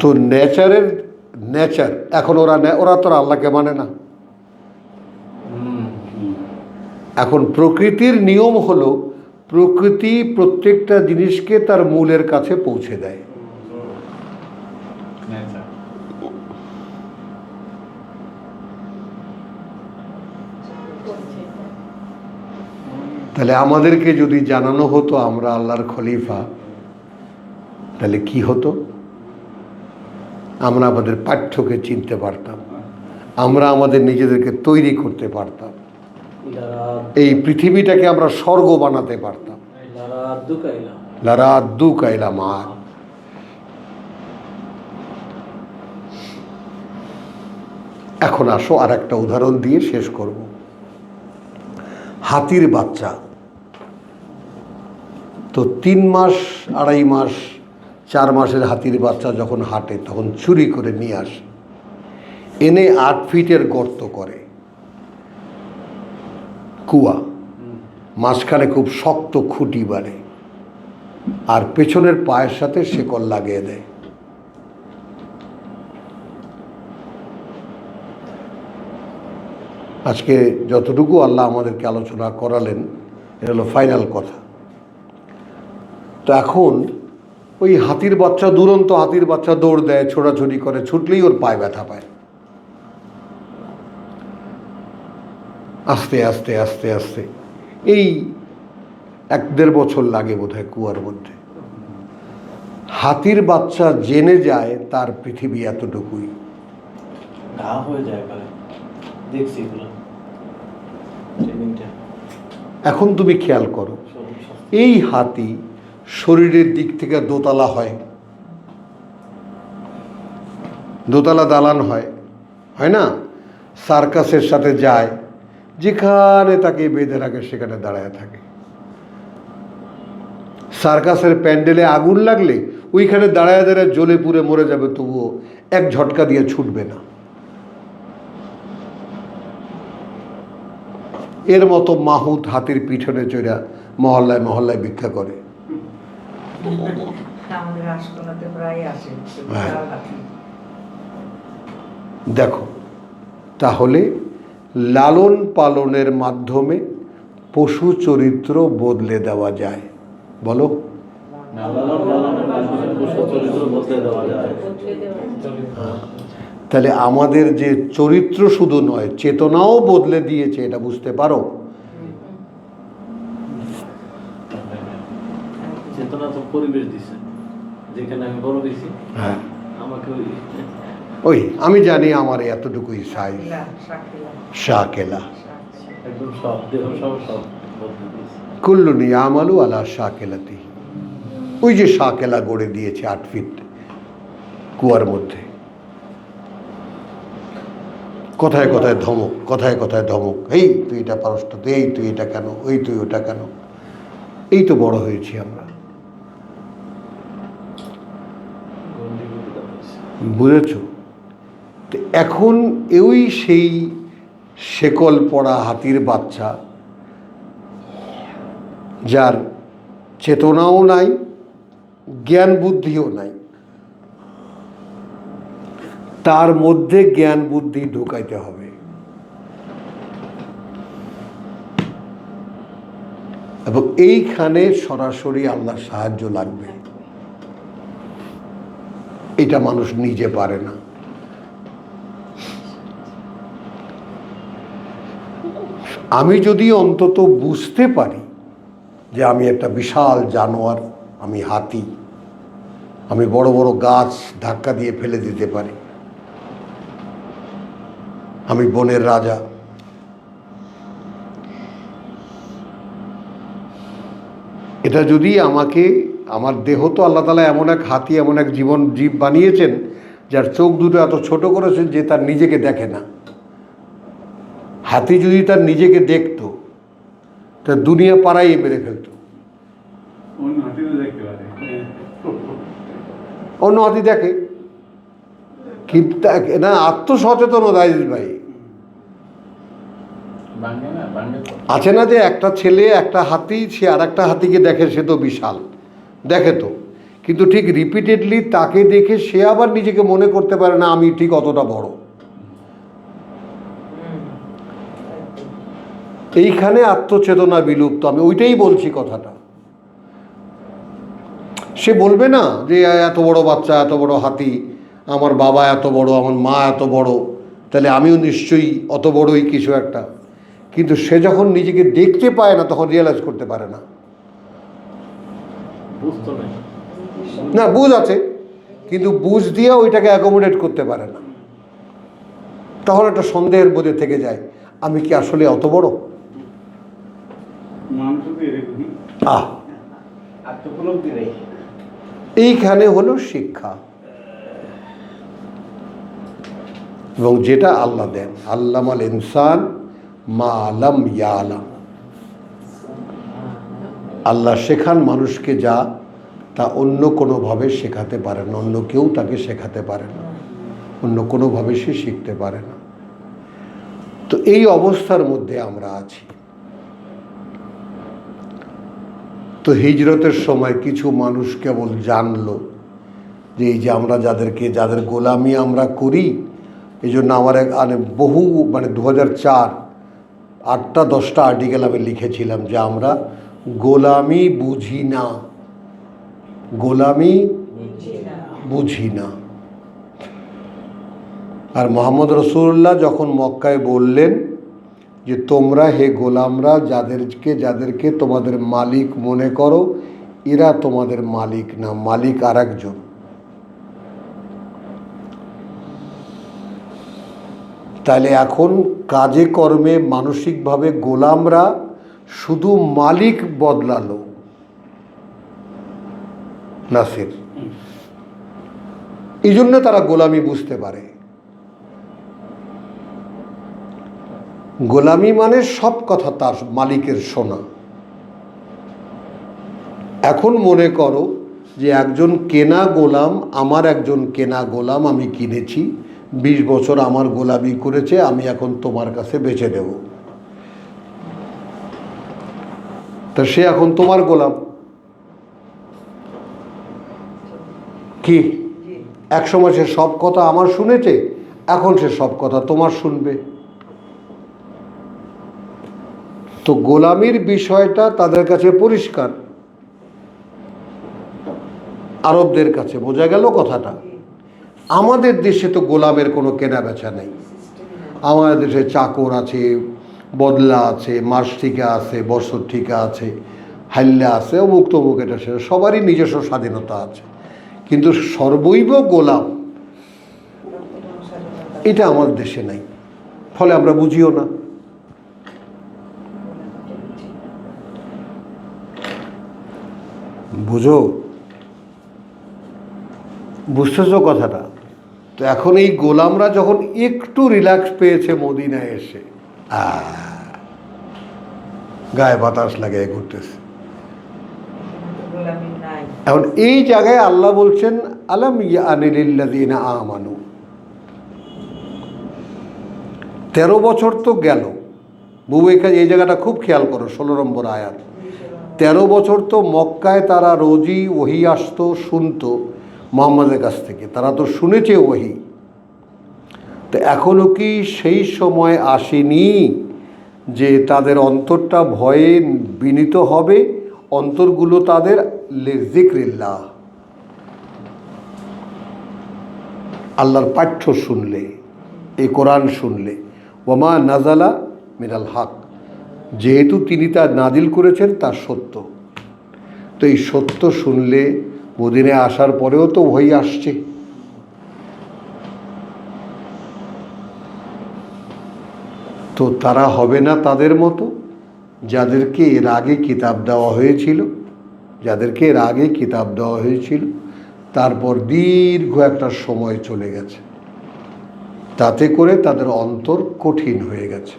তো নেচারের নেচার, এখন ওরা তো আল্লাহকে মানে না। এখন প্রকৃতির নিয়ম হলো, প্রকৃতি প্রত্যেকটা জিনিসকে তার মূলের কাছে পৌঁছে দেয়। তাহলে আমাদেরকে যদি জানানো হতো আমরা আল্লাহর খলিফা, তাহলে কি হতো? আমরা আমাদের পাঠ্যকে চিনতে পারতাম, আমরা আমাদের নিজেদেরকে তৈরি করতে পারতাম, এই পৃথিবীটাকে আমরা স্বর্গ বানাতে পারতাম। লারাদ্দু কাইলা মা। এখন আসো আর একটা উদাহরণ দিয়ে শেষ করব। হাতির বাচ্চা, তো 3 মাস, 2.5 মাস, 4 মাসের হাতির বাচ্চা যখন হাঁটে, তখন চুরি করে নিয়ে আসে, এনে 8 ফিটের গর্ত করে, কুয়া, মাঝখানে খুব শক্ত খুঁটি বাড়ে, আর পেছনের পায়ের সাথে শেকল লাগিয়ে দেয়। আজকে যতটুকু আল্লাহ আমাদেরকে আলোচনা করালেন, এটা হলো ফাইনাল কথা। তো এখন ওই হাতির বাচ্চা, দুরন্ত হাতির বাচ্চা দৌড় দেয়, ছোটাছুটি করে, ছুটলেই ওর পায়ে ব্যথা পায়। আস্তে আস্তে আস্তে আস্তে এই 1-1.5 বছর লাগে বোধহয় কুয়ার মধ্যে। হাতির বাচ্চা জেনে যায় তার পৃথিবী এতটুকুই। ঘা হয়ে যায় পরে, দেখছি এগুলো ট্রেনিংটা। এখন তুমি খেয়াল করো, এই হাতি শরীরের দিক থেকে দোতলা হয়, দোতলা দালান হয়, হয় না? সার্কাসের সাথে যায়, যেখানে তাকে বেঁধে রাখে সেখানে দাঁড়ায় থাকে। সার্কাসের প্যান্ডেলে আগুন লাগলে ওইখানে দাঁড়ায় দাঁড়ায় জ্বলে পুড়ে মরে যাবে, তবুও এক ঝটকা দিয়ে ছুটবে না। এর মতো মাহুত হাতির পিছনে চড়া মহল্লায় মহল্লায় ভিক্ষা করে। আমাদের আশকোনাতে প্রায় আসে হ্যাঁ। বিশাল হাতি। দেখো, তাহলে লালন পালনের মাধ্যমে পশু চরিত্র বদলে দেওয়া যায়। বলো, লালন পালনের মাধ্যমে পশু চরিত্র বদলে দেওয়া যায়। বদলে দেওয়া। তাহলে আমাদের যে চরিত্র শুধু নয়, চেতনাও বদলে দিয়েছে, এটা বুঝতে পারো? চেতনা তো পরিবেশ দিছে, যেখানে আমি বড় হয়েছি হ্যাঁ, আমাকে ওই আমি জানি আমার এতটুকুই সাইজ, শাকিলা শাকেলা। একদম সব দেহ সব বদলে দিয়েছে। কুল্লুনি আমালু আলা শাকেলাতি। ওই যে শাকেলা গড়ে দিয়েছে 8 ফিট কুয়ার মধ্যে। কথায় কথায় ধমক, কথায় কথায় ধমক, এই তুই এটা পারস না, এই তুই এটা কেন, ওই তুই ওটা কেন। এই তো বড় হয়েছি আমরা, বুঝেছ? তো এখন ওই সেই শেকল পড়া হাতির বাচ্চা, যার চেতনাও নাই, জ্ঞান বুদ্ধিও নাই, তার মধ্যে জ্ঞান বুদ্ধি ঢোকাইতে হবে। এবং এইখানে সরাসরি আল্লাহর সাহায্য লাগবে। এটা মানুষ নিজে পারে না। আমি যদি অন্তত বুঝতে পারি যে আমি একটা বিশাল জানোয়ার, আমি হাতি, আমি বড় বড় গাছ ধাক্কা দিয়ে ফেলে দিতে পারি, আমি বনের রাজা, এটা যদি আমাকে, আমার দেহ তো আল্লাহ তাআলা এমন এক হাতি, এমন এক জীব বানিয়েছেন যার চোখ দুটো এত ছোট করেছেন যে তার নিজেকে দেখে না। হাতি যদি তার নিজেকে দেখতো, তা দুনিয়া পাড়াই মেরে ফেলতো। অন্য হাতিও দেখতে পারে। অন্য হাতি দেখে, কিন্তু না, আত্মসচেতনতা ভাই বাঙ্গে না, বাঙ্গে তো। আছে না, যে একটা ছেলে একটা হাতি, সে আর একটা হাতিকে দেখে, সে তো বিশাল দেখে তো, কিন্তু ঠিক রিপিটেডলি তাকে দেখে সে আবার নিজেকে মনে করতে পারে না আমি ঠিক অতটা বড়। এইখানে আত্মচেতনা বিলুপ্ত। আমি ওইটাই বলছি কথাটা। সে বলবে না যে এত বড় বাচ্চা, এত বড় হাতি, আমার বাবা এত বড়, আমার মা এত বড়, তাহলে আমিও নিশ্চয়ই অত বড়ই কিছু একটা। কিন্তু সে যখন নিজেকে দেখতে পায় না, তখন রিয়েলাইজ করতে পারে না। বুঝতো না, না, বুঝ আছে, কিন্তু বুঝ দিয়ে ওইটাকে অ্যাকোমোডেট করতে পারে না। তখন একটা সন্দেহের বোধে থেকে যায়, আমি কি আসলে অত বড়? মানুষ তো এরকমই, আত্মোপলব্ধি নেই। এইখানে হলো শিক্ষা। এবং যেটা আল্লাহ দেন, আল্লামাল ইনসান মা লাম ইয়ালাম। আল্লাহ শেখান মানুষকে যা তা অন্য কোনোভাবে শেখাতে পারে না, অন্য কেউ তাকে শেখাতে পারে না, অন্য কোনোভাবে সে শিখতে পারে না। তো এই অবস্থার মধ্যে আমরা আছি। তো হিজরতের সময় কিছু মানুষ কেবল জানলো যে এই যে আমরা যাদের গোলামি আমরা করি, এই জন্য আমার বহু 2004 8-10টা আর্টিকেল আমি লিখেছিলাম যে আমরা গোলামি বুঝি না, গোলামি বুঝি না। আর মোহাম্মদ রসুল্লাহ যখন মক্কায় বললেন যে তোমরা হে গোলামরা যাদেরকে তোমাদের মালিক মনে করো, এরা তোমাদের মালিক না, মালিক আর একজন। তাহলে এখন কাজে কর্মে মানসিকভাবে গোলামরা শুধু মালিক বদলালো। নাসির, এই জন্য তারা গোলামি বুঝতে পারে। গোলামি মানে সব কথা তার মালিকের শোনা। এখন মনে করো যে একজন কেনা গোলাম, আমার একজন কেনা গোলাম আমি কিনেছি, 20 বছর আমার গোলামি করেছে, আমি এখন তোমার কাছে বেচে দেব। তা সে এখন তোমার গোলাম। কি একসময় সে সব কথা আমার শুনেছে, এখন সে সব কথা তোমার শুনবে। তো গোলামির বিষয়টা তাদের কাছে পরিষ্কার, আরবদের কাছে বোঝা গেল কথাটা। আমাদের দেশে তো গোলামের কোনো কেনা বেচা নেই। আমাদের দেশে চাকর আছে, বদলা আছে, মাস ঠিকা আছে, বছর ঠিকা আছে, হাল্লা আছে, অমুক তমুক, এটা সেটা সবারই নিজস্ব স্বাধীনতা আছে। কিন্তু সর্বৈব গোলাম এটা আমাদের দেশে নাই, ফলে আমরা বুঝিও না। বুঝো, বুঝতেছো কথাটা? তো এখন এই গোলামরা যখন একটু রিল্যাক্স পেয়েছে মদিনায় এসে, গায়ে বাতাস লাগিয়ে ঘুরতেছে। এখন এই জায়গায় আল্লাহ বলছেন আলাম ইয়ানি লিল্লাযিনা আমানু, 13 বছর তো গেল। বুবু এই জায়গাটা খুব খেয়াল করো, 16 নম্বর আয়াত। 13 বছর তো মক্কায় তারা রোজই ওহী আসতো, শুনতো মুহাম্মাদের কাছ থেকে, তারা তো শুনেছে ওহী। তো এখনো কি সেই সময় আসেনি যে তাদের অন্তরটা ভয়ে বিনীত হবে, অন্তরগুলো তাদের লিযিকরিল্লাহ, আল্লাহর পাঠ্য শুনলে, এই কোরআন শুনলে, ওমা নাজালা মিনাল হক, যেহেতু তিনি তা নাজিল করেছেন তা সত্য। তো এই সত্য শুনলে মদিনায় আসার পরেও তো ভয় আসছে। তো তারা হবে না তাদের মতো যাদেরকে এর আগে কিতাব দেওয়া হয়েছিল, তারপর দীর্ঘ একটা সময় চলে গেছে, তাতে করে তাদের অন্তর কঠিন হয়ে গেছে।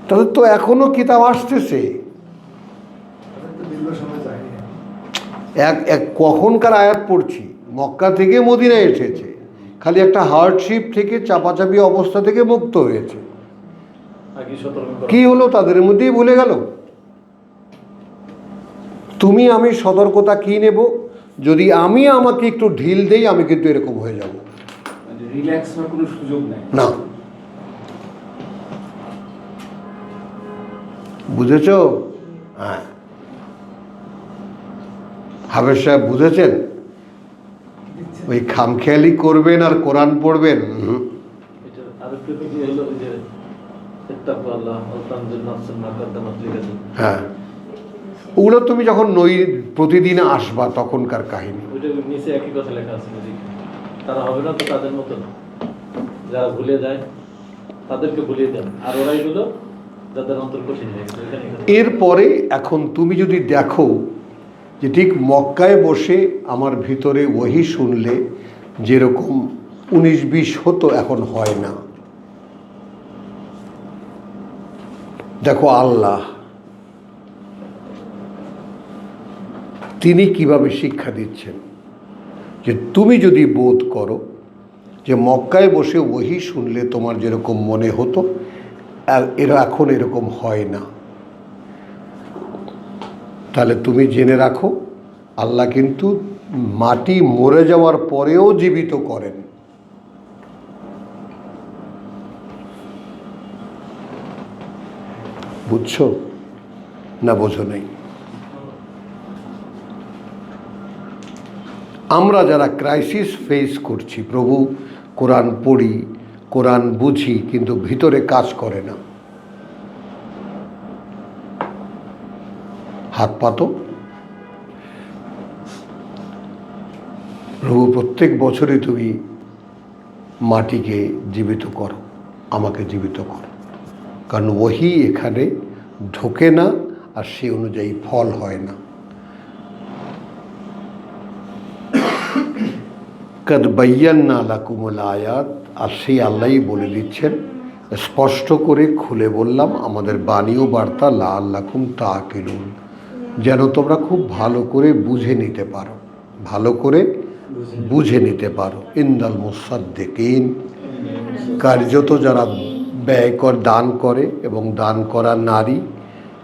তাদের তো এখনো কিতাব আসতেছে। এক কখনকার আয়াত পড়ছি, মক্কা থেকে মদিনায় এসেছে, খালি একটা হার্ডশিপ থেকে, চাপাচাপি অবস্থা থেকে মুক্ত হয়েছে। কি হলো তাদের মধ্যেই ভুলে গেল। তুমি আমি সতর্কতা কি নেব? যদি আমি আমাকে একটু ঢিল দেই, আমি কিন্তু এরকম হয়ে যাব। রিল্যাক্স হওয়ার কোনো সুযোগ নেই। না, বুঝেছ? হ্যাঁ, হাফেজ সাহেব বুঝেছেন? ওই খামখেয়ালি করবেন আর কোরআন পড়বেন। হ্যাঁ, ওগুলো তুমি যখন প্রতিদিন আসবা তখনকার কাহিনী। নিচে একই কথা লেখা আছে, তারা হবে না তো তাদের মতো, যারা ভুলে যায় তাদেরকে ভুলিয়ে দেন, আর ওরাই হলো যাদের অন্তর কঠিন হয়ে গেছে। এরপরে এখন তুমি যদি দেখো যে ঠিক মক্কায় বসে আমার ভিতরে ওহী শুনলে যেরকম 19-20 হতো, এখন হয় না। দেখো আল্লাহ তিনি কিভাবে শিক্ষা দিচ্ছেন, যে তুমি যদি বোধ করো যে মক্কায় বসে ওহী শুনলে তোমার যেরকম মনে হতো, এরা এখন এরকম হয় না, তাহলে তুমি জেনে রাখো আল্লাহ কিন্তু মাটি মরে যাওয়ার পরেও জীবিত করেন। বুঝছো না বোঝো নাই? আমরা যারা ক্রাইসিস ফেস করছি, প্রভু কোরআন পড়ি, কোরআন বুঝি কিন্তু ভিতরে কাজ করে না। হাত পাতো। প্রভু, প্রত্যেক বছরই তুমি মাটিকে জীবিত করো, আমাকে জীবিত করো, কারণ ওহি এখানে ঢোকে না আর সেই অনুযায়ী ফল হয় না। কদ বায়্যান্না লাকুমুল আয়াত, আর সেই আল্লাহই বলে দিচ্ছেন, স্পষ্ট করে খুলে বললাম আমাদের বাণী ও বার্তা লাআল্লাকুম তাআকিলুন, যেন তোমরা খুব ভালো করে বুঝে নিতে পারো, ভালো করে বুঝে নিতে পারো। ইন্দাল মুসাদ্দিকিন, কার্যত যারা দান করে এবং দান করা নারী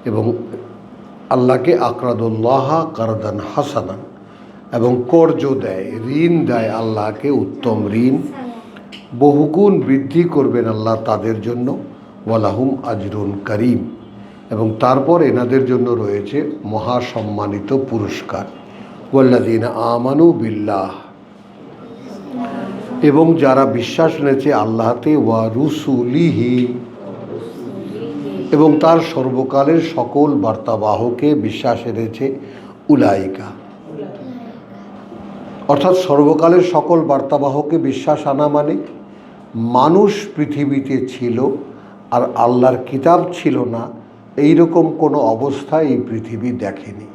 এবং আল্লাহকে আকরাদুল্লাহ কারদান হাসানান, এবং কর্জ দেয়, ঋণ দেয় আল্লাহকে, উত্তম ঋণ বহুগুণ বৃদ্ধি করবেন আল্লাহ তাদের জন্য। ওয়ালাহুম আজরুন করিম, এবং তারপর এনাদের জন্য রয়েছে মহাসম্মানিত পুরস্কার। ওয়াল্লাযীনা আমানু বিল্লাহ, এবং যারা বিশ্বাস এনেছে আল্লাহতে, ওয়া রুসুলিহি, এবং তার সর্বকালের সকল বার্তাবাহকে বিশ্বাস এনেছে। উলাইকা, অর্থাৎ সর্বকালের সকল বার্তাবাহকে বিশ্বাস আনা মানে মানুষ পৃথিবীতে ছিল আর আল্লাহর কিতাব ছিল না, এই রকম কোনো অবস্থা এই পৃথিবী দেখেনি।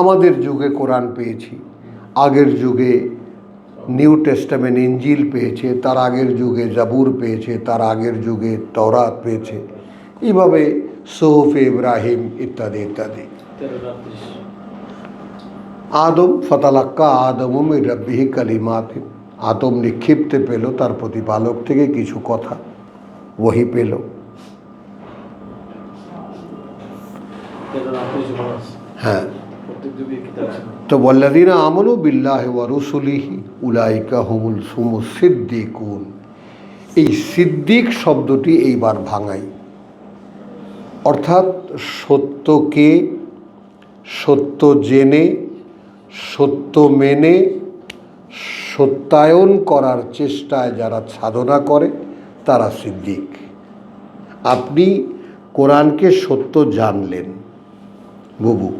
আমাদের যুগে কোরআন পেয়েছি, আগের যুগে নিউ টেস্টামেন্ট ইঞ্জিল পেয়েছে, তার আগের যুগে জাবুর পেয়েছে, তার আগের যুগে তওরাত পেয়েছে, এইভাবে সুহুফে ইব্রাহিম ইত্যাদি ইত্যাদি। আদম ফাতালাক্কা আদম মির রাব্বিহি কালিমাতিন, আদম নিক্ষিপ্তে পেল তার প্রতিপালক থেকে কিছু কথা, ওহী পেল। হ্যাঁ, তো ওয়াল্লাযীনা আমানু বিল্লাহি ওয়া রুসুলিহি উলাইকা হুমুস সিদ্দিকুন, এই সিদ্দিক শব্দটি এইবার ভাঙাই, অর্থাৎ সত্যকে সত্য জেনে, সত্য মেনে, সত্যায়ন করার চেষ্টায় যারা সাধনা করে তারা সিদ্দিক। আপনি কোরআনকে সত্য জানলেন, বুবু,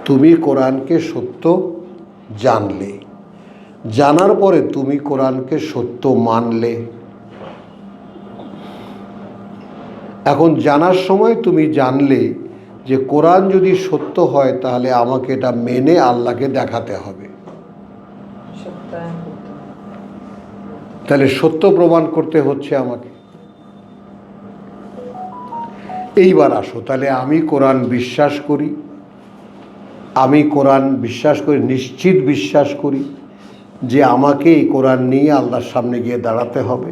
তুমি কোরআনকে সত্য জানলে, জানার পরে তুমি কোরআনকে সত্য মানলে। এখন জানার সময় তুমি জানলে যে কোরআন যদি সত্য হয় তাহলে আমাকে এটা মেনে আল্লাহকে দেখাতে হবে, তাহলে সত্য প্রমাণ করতে হচ্ছে আমাকে। এইবার আসো, তাহলে আমি কোরআন বিশ্বাস করি, আমি কোরআন বিশ্বাস করি, নিশ্চিত বিশ্বাস করি যে আমাকে এই কোরআন নিয়ে আল্লাহর সামনে গিয়ে দাঁড়াতে হবে।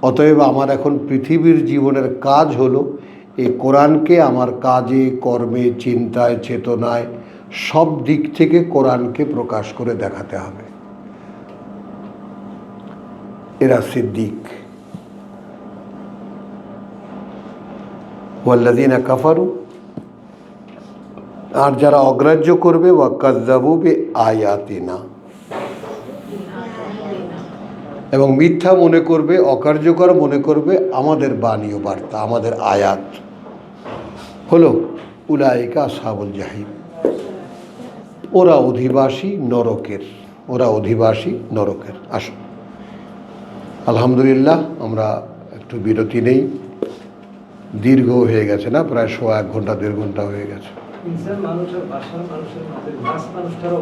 অতএব আমার এখন পৃথিবীর জীবনের কাজ হলো এই কোরআনকে আমার কাজে, কর্মে, চিন্তায়, চেতনায় সব দিক থেকে কোরআনকে প্রকাশ করে দেখাতে হবে। এরা সিদ্দিক। ওয়াল্লাযীনা কাফারু, আর যারা অগ্রাহ্য করবে, ওয়া কাযযাবু বিআয়াতিনা, এবং মিথ্যা মনে করবে, অকার্যকর মনে করবে আমাদের বাণী ও বার্তা, আমাদের আয়াত, হলো উলাইকা আসহাবুল জাহিম, ওরা অধিবাসী নরকের, ওরা অধিবাসী নরকের। আসো, আলহামদুলিল্লাহ, আমরা একটু বিরতি নেই, দীর্ঘ হয়ে গেছে না, প্রায় 1.5 ঘন্টা 1.5 ঘন্টা হয়ে গেছে। মানুষের ভাষার মানুষের